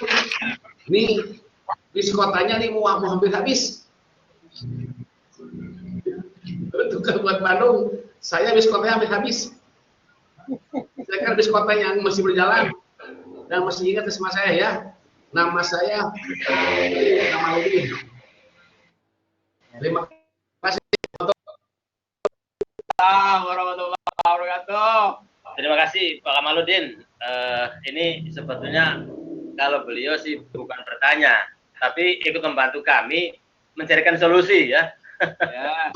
ini bis kotanya nih mau hampir habis. Tukang buat Bandung, saya bis kotanya hampir habis. Saya kan bis kotanya masih berjalan dan masih ingat sama saya ya. Nama saya Kamaludin. Terima kasih. Warahmatullahi wabarakatuh. Terima kasih Pak Kamaludin. Ini sebetulnya kalau beliau sih bukan bertanya, tapi ikut membantu kami mencarikan solusi ya. Ya.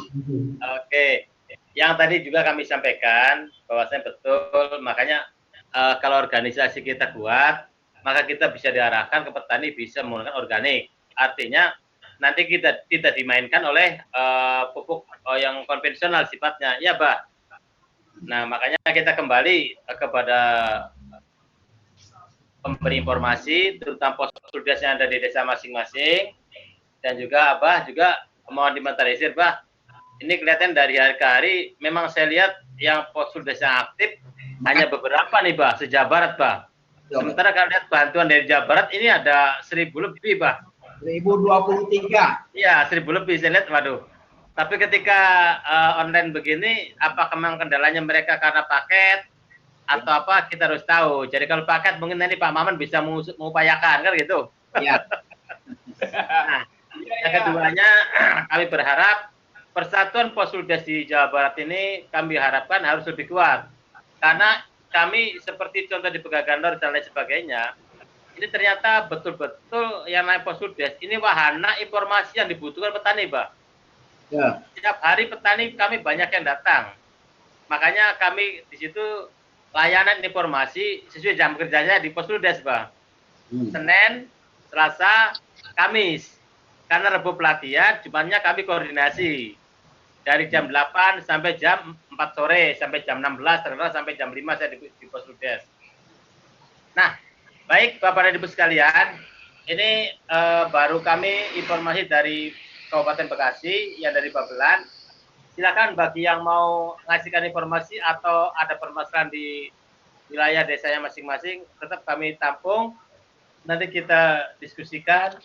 Oke, yang tadi juga kami sampaikan bahwasanya betul, makanya kalau organisasi kita kuat, maka kita bisa diarahkan ke petani bisa menggunakan organik. Artinya nanti kita tidak dimainkan oleh pupuk yang konvensional sifatnya, ya Bah. Nah makanya kita kembali kepada pemberi informasi, terutama postudes yang ada di desa masing-masing, dan juga Abah juga mohon dimentalisir Bah. Ini kelihatan dari hari ke hari, memang saya lihat yang postudes yang aktif hanya beberapa nih Bah, se-Jawa Barat Bah. Sementara kalau lihat bantuan dari Jawa Barat ini ada 1000 lebih Bah. 1023. Iya, 1000 lebih saya lihat, waduh. Tapi ketika online begini, apakah memang kendalanya mereka karena paket atau apa, kita harus tahu. Jadi kalau paket mungkin nanti Pak Maman bisa mengupayakan kan gitu. Ya. Nah, yang keduanya kami berharap Persatuan Postudes di Jawa Barat ini kami harapkan harus lebih kuat. Karena kami seperti contoh di Pegagan dan lain sebagainya, ini ternyata betul-betul yang naik Postudes ini wahana informasi yang dibutuhkan petani, Pak. Ya. Setiap hari petani kami banyak yang datang. Makanya kami di situ layanan informasi sesuai jam kerjanya di Postudes, Pak. Senin, Selasa, Kamis. Karena Rabu pelatihan, Jumatnya kami koordinasi. Dari jam 8 sampai jam 4 sore, sampai jam 16, ternyata sampai jam 5 saya di Postudes. Nah, baik Bapak dan Ibu sekalian, ini baru kami informasi dari Kabupaten Bekasi yang dari Babelan. Silakan bagi yang mau ngasihkan informasi atau ada permasalahan di wilayah desanya masing-masing, tetap kami tampung. Nanti kita diskusikan.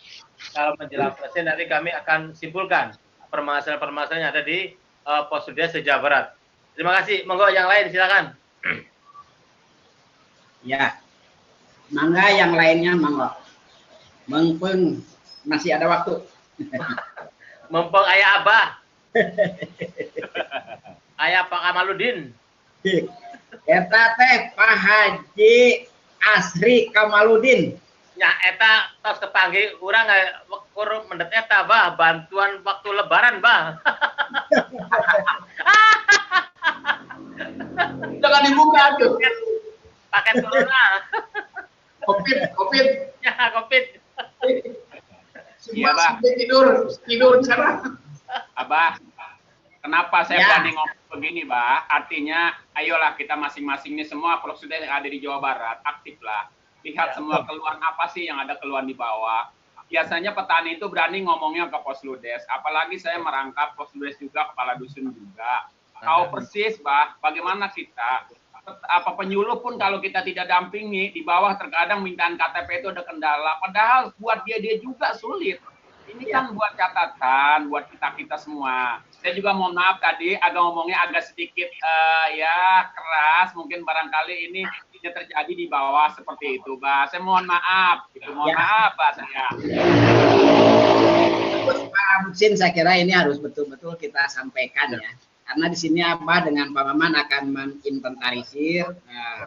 Kalau menjelang selesai nanti kami akan simpulkan permasalahan-permasalahan yang ada di Postudes se-Jawa Barat. Terima kasih. Monggo yang lain silakan. Ya. Mangga yang lainnya monggo. Mumpung masih ada waktu. Mumpung ayah Abah. Ayah Pak Kamaludin. Eta teh Pak Haji Asri Kamaludin. Ya eta tos kepanggil urang kur mendet eta Bah, bantuan waktu lebaran Bah. Jangan dibuka tuh. Paket corona. Covid. Ya, Covid. Iya, Semua Pak. sampai tidur sekarang. Abah, kenapa saya Ya. berani ngomong begini, Bah? Artinya, ayolah kita masing-masing ini semua Postudes yang ada di Jawa Barat, aktiflah. Lihat semua keluhan apa sih yang ada keluhan di bawah. Biasanya petani itu berani ngomongnya ke Postudes, apalagi saya merangkap Postudes juga, kepala dusun juga. Tahu persis, Bah, bagaimana kita, penyuluh pun kalau kita tidak dampingi, di bawah terkadang mintaan KTP itu ada kendala, padahal buat dia juga sulit. Ini kan buat catatan, buat kita semua. Saya juga mohon maaf tadi, agak ngomongnya agak sedikit ya keras, mungkin barangkali ini tidak terjadi di bawah seperti itu, Bah. Saya mohon maaf, mohon maaf, Bah, saya. Pak Musin, saya kira ini harus betul-betul kita sampaikan ya. Karena di sini Abah dengan Pak Maman akan menginventarisir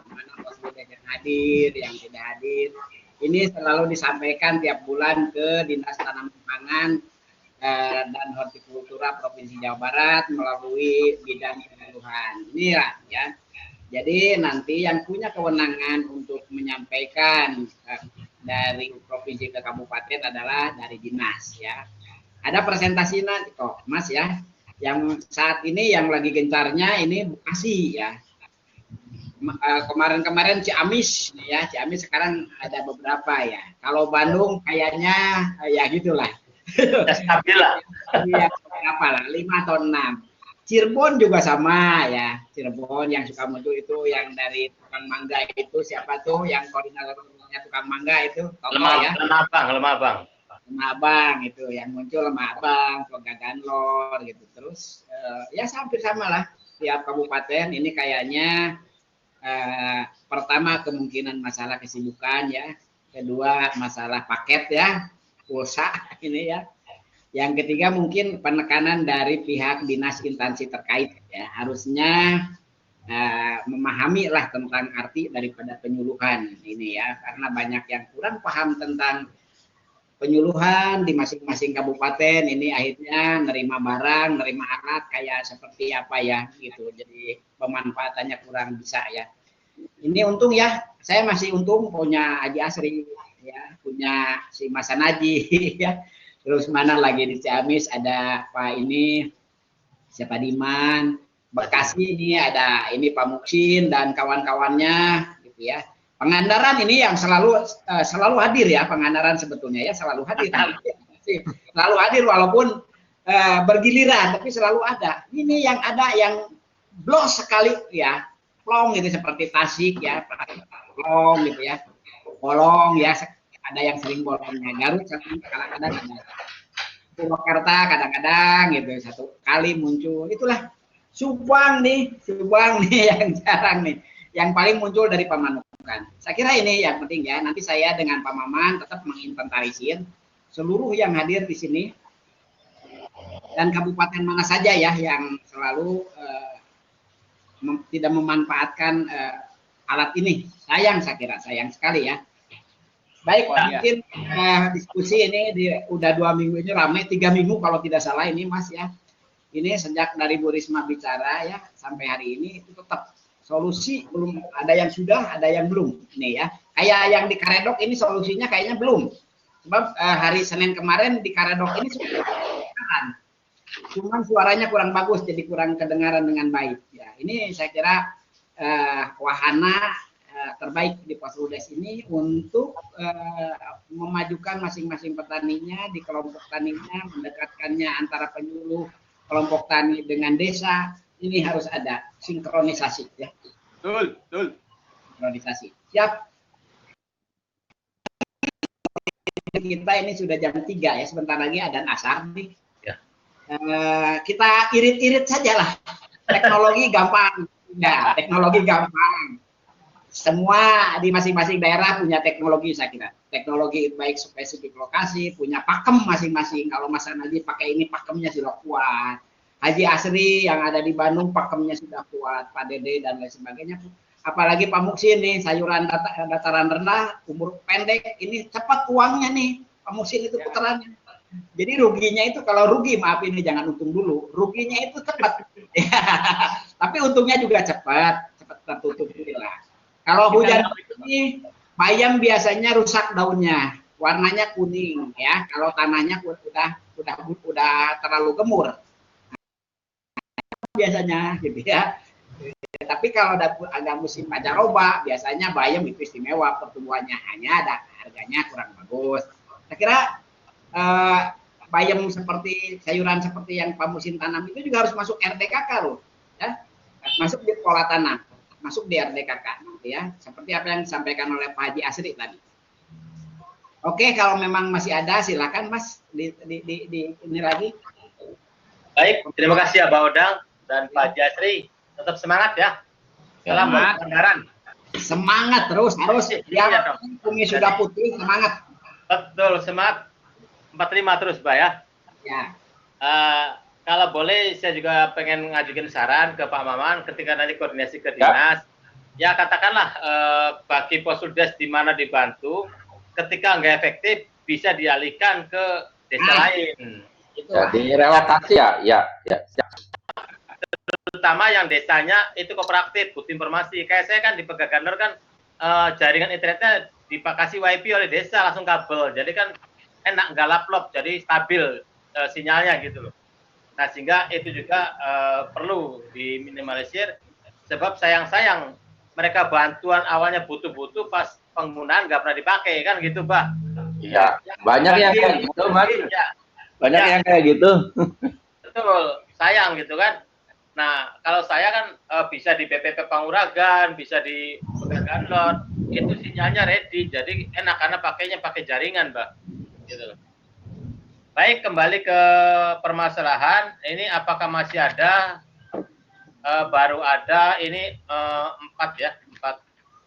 mana Postudes yang hadir, yang tidak hadir. Ini selalu disampaikan tiap bulan ke Dinas Tanaman Pangan dan Hortikultura Provinsi Jawa Barat melalui bidang penyuluhan. Inilah ya. Jadi nanti yang punya kewenangan untuk menyampaikan dari provinsi ke kabupaten adalah dari dinas ya. Ada presentasinya kok Mas ya. Yang saat ini yang lagi gencarnya ini Bekasi ya. Kemarin-kemarin Ciamis ya, Ciamis sekarang ada beberapa ya. Kalau Bandung kayaknya ya gitulah. Ya, stabil lah. Iya, berapa lah, 5 atau 6. Cirebon juga sama ya. Cirebon yang suka muncul itu yang dari tukang mangga itu siapa tuh yang koordinatornya tukang mangga itu Toto ya. Lemah Abang. Lemah Abang itu yang muncul Lemah Abang, Pegagan Lor gitu. Terus ya hampir sama lah tiap kabupaten ini kayaknya pertama kemungkinan masalah kesibukan ya. Kedua masalah paket ya, pulsa ini ya. Yang ketiga mungkin penekanan dari pihak dinas instansi terkait ya, harusnya memahami lah tentang arti daripada penyuluhan ini ya, karena banyak yang kurang paham tentang penyuluhan di masing-masing kabupaten ini akhirnya nerima barang, nerima alat kayak seperti apa ya gitu, jadi pemanfaatannya kurang bisa ya. Ini untung ya, saya masih untung punya Haji Asri ya, punya si Mas Naji ya. Terus mana lagi di Ciamis ada Pak ini siapa Diman, Bekasi ini ada ini Pak Muksin dan kawan-kawannya gitu ya. Pangandaran ini yang selalu hadir ya, Pangandaran sebetulnya ya selalu hadir. Selalu hadir walaupun bergiliran tapi selalu ada. Ini yang ada yang blos sekali ya. Plong gitu seperti Tasik ya, plong gitu ya. Bolong ya, ada yang sering bolongnya. Garut kadang-kadang ada. Purwakarta kadang-kadang gitu satu kali muncul. Itulah Subang nih yang jarang nih. Yang paling muncul dari Pamanukan. Saya kira ini yang penting ya. Nanti saya dengan Pak Maman tetap menginventarisir seluruh yang hadir di sini dan kabupaten mana saja ya yang selalu tidak memanfaatkan alat ini. Sayang saya kira, sayang sekali ya. Baik, mungkin diskusi ini udah 2 minggu ini ramai, 3 minggu kalau tidak salah ini Mas ya. Ini sejak dari Bu Risma bicara ya sampai hari ini itu tetap solusi belum ada yang sudah, ada yang belum. Nih ya, kayak yang di Karedok ini solusinya kayaknya belum. Sebab hari Senin kemarin di Karedok ini sudah cuman suaranya kurang bagus, jadi kurang kedengaran dengan baik. Ya, ini saya kira wahana terbaik di Posludes ini untuk memajukan masing-masing petaninya di kelompok taninya, mendekatkannya antara penyuluh kelompok tani dengan desa. Ini harus ada sinkronisasi ya. Betul. Sinkronisasi. Siap. Kita ini sudah jam 3 ya, sebentar lagi ada asar nih. Ya. Kita irit-irit saja lah. Teknologi gampang. Ya, teknologi gampang. Semua di masing-masing daerah punya teknologi saya kira. Teknologi baik spesifik lokasi, punya pakem masing-masing. Kalau Mas Naji pakai ini pakemnya sudah kuat. Haji Asri yang ada di Bandung pakemnya sudah kuat, Pak Dede dan lain sebagainya. Apalagi Pak Muksin nih, sayuran dataran rendah, umur pendek, ini cepat uangnya nih. Pak Muksin itu putarannya. Jadi ruginya itu kalau rugi, maaf ini jangan untung dulu, ruginya itu cepat. Tapi untungnya juga cepat tertutup lah. Kalau hujan ini, bayam biasanya rusak daunnya, warnanya kuning ya. Kalau tanahnya udah terlalu gemur, biasanya gitu ya. Tapi kalau ada musim pancaroba, biasanya bayam itu istimewa pertumbuhannya, hanya ada harganya kurang bagus. Saya kira bayam seperti sayuran seperti yang Pak Musin tanam itu juga harus masuk RDKK loh, ya. Masuk di pola tanam, masuk di RDKK nanti ya, seperti apa yang disampaikan oleh Pak Haji Asri tadi. Oke, kalau memang masih ada silakan Mas di ini lagi. Baik, terima kasih ya Pak Odang dan Pak Haji Asri. Tetap semangat ya. Salam buat Pangandaran. Semangat terus harus ya. Bumi sudah putih, semangat. Betul, semangat. 45 terus Pak ya. Ya. Kalau boleh saya juga pengen ngajukin saran ke Pak Maman ketika nanti koordinasi ke dinas. Ya katakanlah bagi Posludes di mana dibantu, ketika nggak efektif bisa dialihkan ke desa lain. Jadi relokasi ya. Terutama yang desanya itu kooperatif, butuh informasi. Kayak saya kan di Pegaganor kan jaringan internetnya dipakasi WiFi oleh desa langsung kabel. Jadi kan enak nggak laplop, jadi stabil sinyalnya gitu loh. Nah, sehingga itu juga perlu diminimalisir, sebab sayang-sayang mereka bantuan awalnya butuh-butuh, pas penggunaan nggak pernah dipakai, kan gitu, Pak. Iya, banyak yang kayak gitu, Mas. Ya, Banyak ya, yang kayak gitu. betul, sayang gitu kan. Nah, kalau saya kan bisa di BPP Panguragan, bisa di Download, itu sinyalnya ready, jadi enak karena pakainya pakai jaringan, Mbak. Gitu. Baik, kembali ke permasalahan. Ini apakah masih ada? Baru ada ini 4 ya, 4.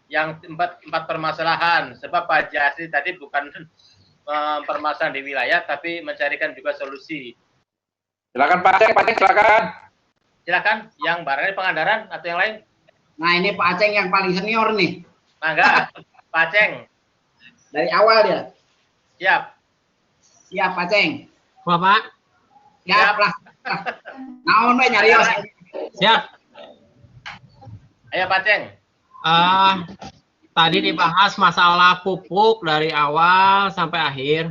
Yang 4 permasalahan. Sebab Pak Jasri tadi bukan permasalahan di wilayah, tapi mencarikan juga solusi. Silakan Pak Aceng, silakan. Silakan, yang barangnya Pangandaran atau yang lain? Nah, ini Pak Aceng yang paling senior nih. Mangga, Pak Aceng. Dari awal dia. Siap. Siap, Pak Aceng. Bapak, Siap lah. Naon we nyarios. siap. Ayo Pak Aceng. Tadi dibahas masalah pupuk dari awal sampai akhir.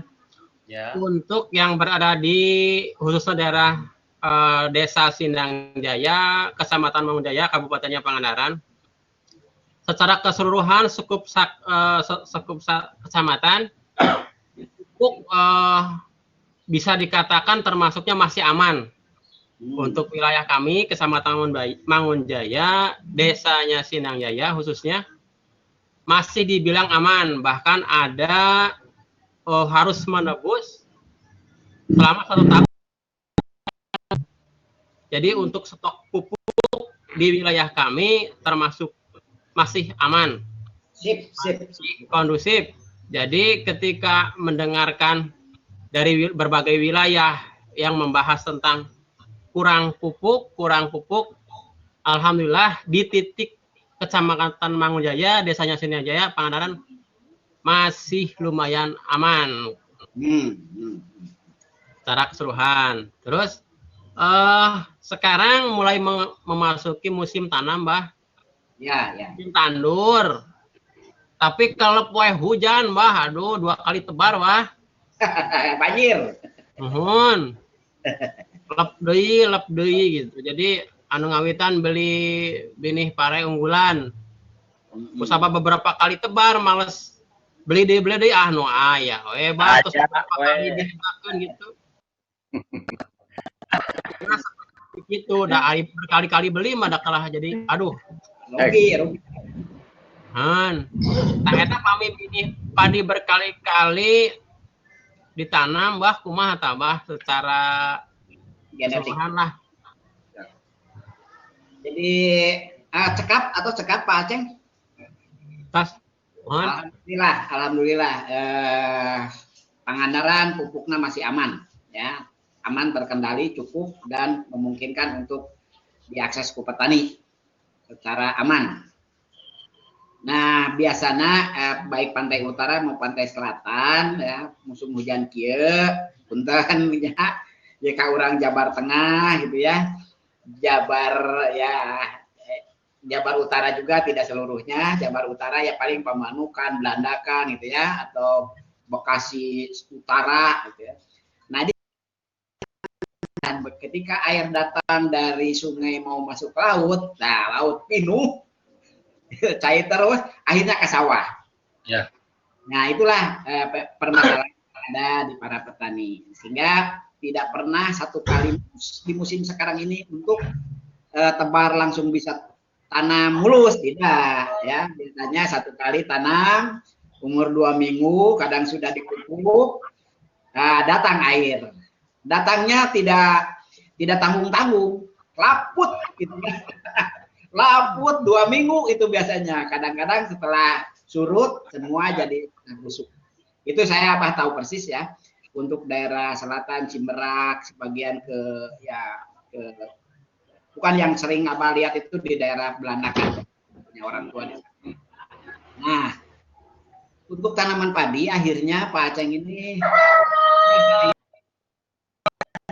Ya. Untuk yang berada di khususnya daerah Desa Sindang Jaya, Kecamatan Mangunjaya, Kabupatennya Pangandaran, secara keseluruhan sekup kecamatan pupuk bisa dikatakan termasuknya masih aman. Untuk wilayah kami, Kecamatan Mangunjaya, desanya Sindang Jaya khususnya, masih dibilang aman. Bahkan ada harus menebus selama 1 tahun. Jadi untuk stok pupuk di wilayah kami termasuk masih aman. Sip. Kondusif. Jadi ketika mendengarkan dari berbagai wilayah yang membahas tentang kurang pupuk, alhamdulillah di titik Kecamatan Mangunjaya, desanya Sindang Jaya, Pangandaran masih lumayan aman secara keseluruhan. Terus sekarang mulai memasuki musim tanam, Mbah. Ya. Musim tandur. Tapi kalau poe hujan, Mbah, aduh 2 kali tebar, Mbah. Banjir. Nuhun. Lep deui gitu. Jadi anu ngawitan beli benih pare unggulan. Kusaba beberapa kali tebar, males beli deui nu aya we bae terus beberapa kali dihebakeun gitu. Nah, seperti itu, dah berkali-kali beli mah dah kalah jadi aduh. Rugi. Han. Tah eta pami benih padi berkali-kali ditanam, Mbah, kumaha tah, Mbah, secara Genetik. lah. Jadi cekap Pak Aceng? Tas. Alhamdulillah. Pangandaran pupuknya masih aman, ya, aman, terkendali, cukup, dan memungkinkan untuk diakses ke petani secara aman. Nah, biasanya baik pantai utara maupun pantai selatan, ya, musim hujan kieu, punten ya ka urang Jabar Tengah gitu ya. Jabar Utara juga tidak seluruhnya. Jabar Utara ya paling Pamanukan, Belandakan gitu ya, atau Bekasi Utara gitu ya. Nah, ketika air datang dari sungai mau masuk ke laut, nah laut penuh, cair terus, akhirnya ke sawah. Ya. Nah, itulah permasalahan yang ada di para petani. Sehingga tidak pernah satu kali di musim sekarang ini untuk tebar langsung bisa tanam mulus, tidak ya. Biasanya satu kali tanam umur 2 minggu, kadang sudah dipupuk, datang air. Datangnya tidak tanggung-tanggung, laput gitu ya. Laput 2 minggu itu biasanya. Kadang-kadang setelah surut semua jadi busuk. Itu saya tahu persis ya. Untuk daerah selatan Cimerak, sebagian ke bukan yang sering Abah lihat itu di daerah Belandakan, punya orang tua di sana. Nah, untuk tanaman padi akhirnya Pak Aceng ini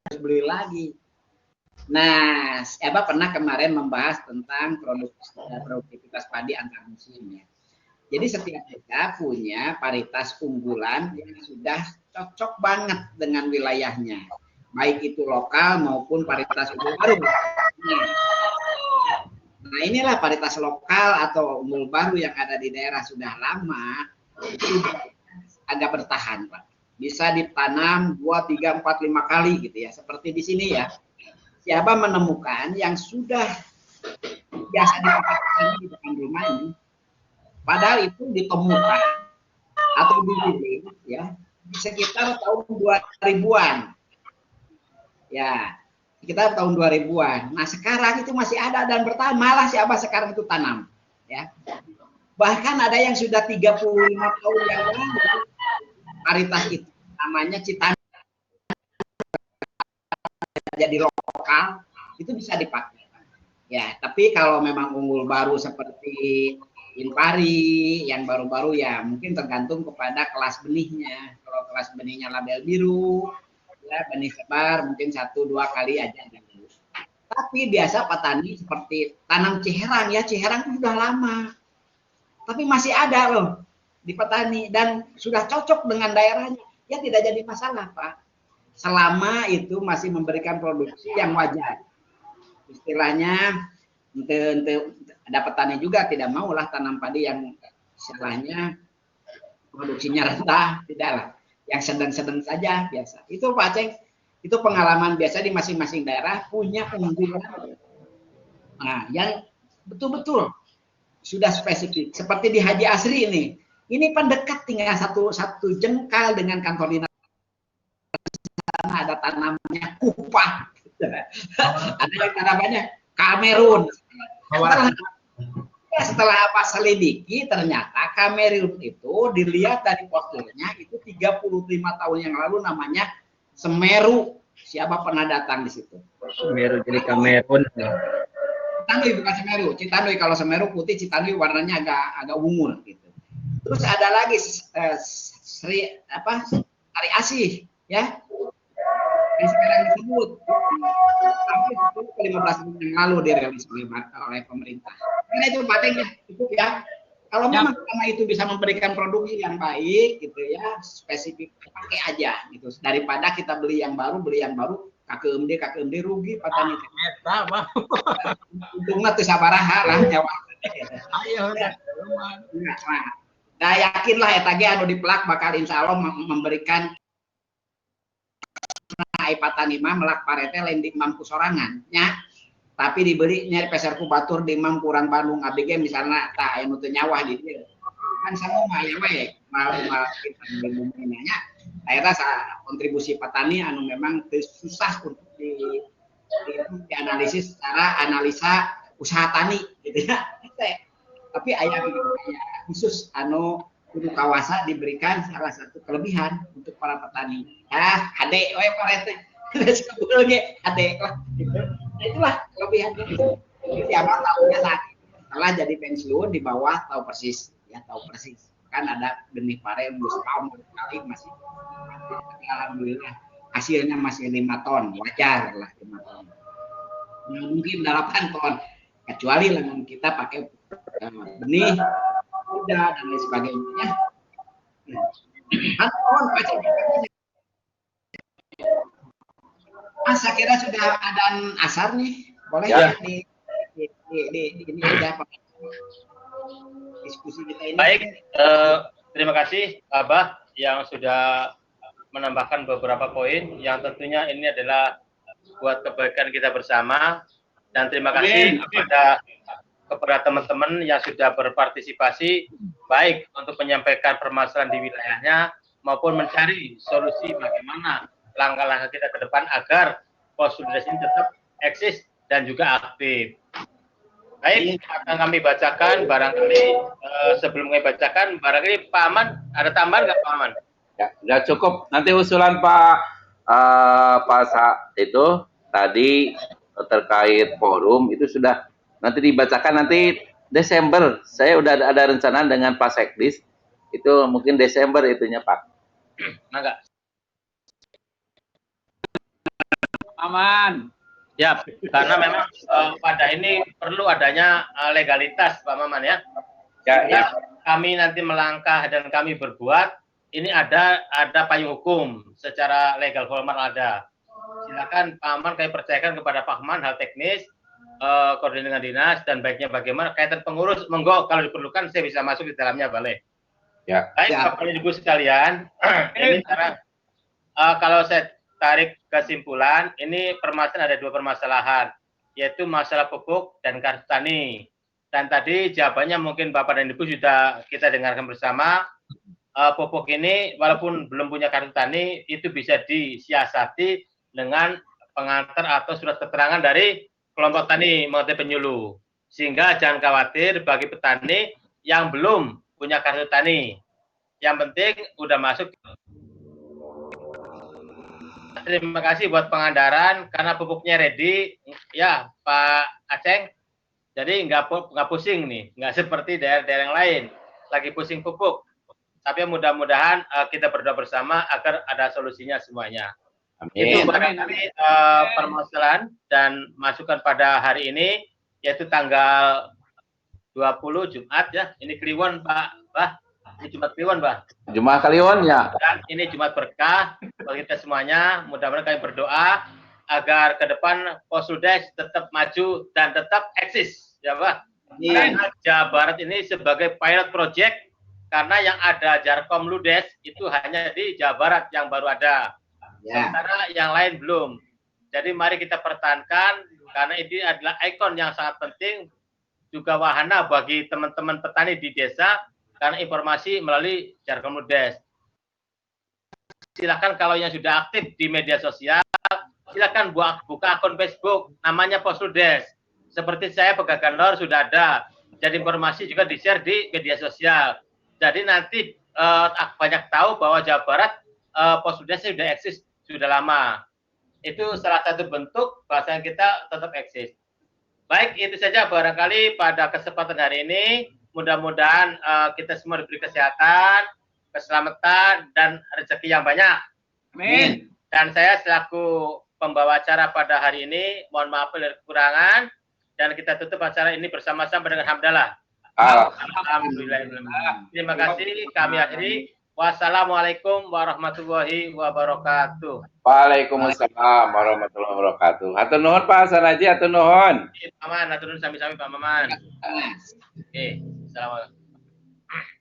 harus beli lagi. Nah, Abah pernah kemarin membahas tentang produktivitas padi antar musim ya. Jadi setiap desa punya paritas unggulan yang sudah cocok banget dengan wilayahnya. baik itu lokal maupun varietas unggul baru. Nah, inilah varietas lokal atau unggul baru yang ada di daerah sudah lama itu agak bertahan, Pak. Bisa ditanam 2, 3, 4, 5 kali gitu ya. Seperti di sini ya. Siapa menemukan yang sudah biasa dipakai di depan rumah ini, padahal itu ditemukan atau dibeli ya sekitar tahun 2000-an. Ya, sekitar tahun 2000-an. Nah, sekarang itu masih ada dan bertahan, malah siapa sekarang itu tanam ya. Bahkan ada yang sudah 35 tahun yang lalu varietas itu namanya Citanu jadi lokal itu bisa dipakai. Ya, tapi kalau memang unggul baru seperti Impari yang baru-baru ya mungkin tergantung kepada kelas benihnya. Kalau kelas benihnya label biru, ya benih sebar mungkin 1-2 kali aja. Tapi biasa petani seperti tanam ciherang ya, ciherang itu sudah lama. Tapi masih ada loh di petani dan sudah cocok dengan daerahnya. Ya tidak jadi masalah, Pak. Selama itu masih memberikan produksi yang wajar. Istilahnya ada petani juga tidak maulah tanam padi yang istilahnya produksinya rendah, tidaklah. Yang sedang-sedang saja biasa. Itu Pak Aceh, itu pengalaman biasa di masing-masing daerah punya unggulan. Nah, yang betul-betul sudah spesifik. Seperti di Haji Asri ini. Ini pendekat tinggal satu jengkal dengan kantor dinas. Ada tanamannya kupah. Ada yang tanamannya Kamerun. Setelah apa selidiki ternyata Kamerun itu dilihat dari posturnya itu 35 tahun yang lalu namanya Semeru. Siapa pernah datang di situ? Semeru jadi Kamerun. Citanui bukan Semeru. Citanui kalau Semeru putih, Citanui warnanya agak ungu gitu. Terus ada lagi Sari Asih ya. Yang sekarang disebut hampir 15 tahun yang lalu dirilis oleh pemerintah. Karena itu patentnya cukup ya. Kalau memang karena itu bisa memberikan produksi yang baik gitu ya, spesifik pakai aja gitu. Daripada kita beli yang baru KKMD rugi petani. Eta, Pak. Untungnya tuh sabaraha lah nyawa. Ayo, Nah, yakinlah eta ge anu dipelak bakal insya Allah memberikan petani mah melak parete lain di mampu sorangan nya. Tapi dibeli nyari peser ku batur di Mam kurang Bandung ABG misalnya tak aya nu teu nyawah di dieu. Kan sama mah ya we mal kita nya. Eta kontribusi petani anu memang susah untuk dianalisis secara analisa usaha tani gitu ya. Tapi aya khusus anu kudu kawasa diberikan salah satu kelebihan untuk para petani. Ade we parete. Sebetulnya ade lah gitu. Nah, itulah kelebihannya. Jadi abang tahunya saat setelah jadi pensiun di bawah tahu persis ya, tahu persis. Kan ada benih pare yang setahun kali masih alhamdulillah hasilnya masih 5 ton, wajar lah 5 ton. Nah, mungkin 8 ton. Kecuali lah kita pakai benih muda dan lain sebagainya. Tahun saya kira sudah ada asar nih, boleh ya di ini aja Pak. Diskusi kita ini. Baik, terima kasih Abah yang sudah menambahkan beberapa poin yang tentunya ini adalah buat kebaikan kita bersama, dan terima kasih kepada teman-teman yang sudah berpartisipasi baik untuk menyampaikan permasalahan di wilayahnya maupun mencari solusi bagaimana langkah-langkah kita ke depan agar konsolidasi ini tetap eksis dan juga aktif. Baik, akan kami bacakan barangkali sebelum kami bacakan barangkali Pak Aman ada tambahan nggak Pak Aman? Ya, sudah cukup. Nanti usulan Pak itu tadi terkait forum itu sudah nanti dibacakan nanti Desember. Saya udah ada rencana dengan Pak Sekdis itu mungkin Desember itunya Pak. Enggak. Aman. Ya, karena memang pada ini perlu adanya legalitas Pak Maman ya. Ya. Kami nanti melangkah dan kami berbuat ini ada payung hukum secara legal formal ada. silakan Pak Aman kami percayakan kepada Pak Aman hal teknis, koordinasi dengan dinas dan baiknya bagaimana kaitan pengurus, monggo kalau diperlukan saya bisa masuk di dalamnya, boleh. Ya. Baik, Ya. Bapak Ibu sekalian, ini sekarang kalau saya tarik kesimpulan, ini permasalahan ada dua permasalahan, yaitu masalah pupuk dan kartu tani. Dan tadi jawabannya mungkin Bapak dan Ibu sudah kita dengarkan bersama. Pupuk ini walaupun belum punya kartu tani itu bisa disiasati dengan pengantar atau surat keterangan dari kelompok tani mengenai penyuluh, sehingga jangan khawatir bagi petani yang belum punya kartu tani, yang penting udah masuk. Terima kasih buat pengandaran karena pupuknya ready ya Pak Aceng, jadi nggak pusing nih, nggak seperti daerah-daerah yang lain lagi pusing pupuk. Tapi mudah-mudahan kita berdoa bersama agar ada solusinya semuanya. Itu barangkali permasalahan dan masukan pada hari ini, yaitu tanggal 20 Jumat ya. Ini Kliwon Pak, ini Jumat Kliwon Pak. Jumat Kliwon ya. Dan ini Jumat berkah bagi kita semuanya. Mudah-mudahan kami berdoa agar ke depan Posludes tetap maju dan tetap eksis ya Pak. Karena Jawa Barat ini sebagai pilot project, karena yang ada Jarkom Ludes itu hanya di Jawa Barat yang baru ada, sementara yang lain belum. Jadi mari kita pertahankan karena ini adalah ikon yang sangat penting, juga wahana bagi teman-teman petani di desa karena informasi melalui Jarkom Ludes. Silakan kalau yang sudah aktif di media sosial, silakan buka akun Facebook namanya Posludes. Seperti saya Pegagan Lor sudah ada, jadi informasi juga di-share di media sosial. Jadi nanti banyak tahu bahwa Jawa Barat Posludes sudah eksis sudah lama. Itu salah satu bentuk bahasa kita tetap eksis. Baik, itu saja barangkali pada kesempatan hari ini. Mudah-mudahan kita semua diberi kesehatan, keselamatan, dan rezeki yang banyak. Amin. Dan saya selaku pembawa acara pada hari ini, mohon maaf dari kekurangan, dan kita tutup acara ini bersama-sama dengan hamdalah. Alhamdulillah. Terima kasih. Kami akhiri. Wassalamualaikum warahmatullahi wabarakatuh. Waalaikumsalam warahmatullahi wabarakatuh. Hatur nuhun Pak Hasan Haji, hatur nuhun. Paman, hatur nuhun sami-sami Pak Maman. Oke, assalamualaikum.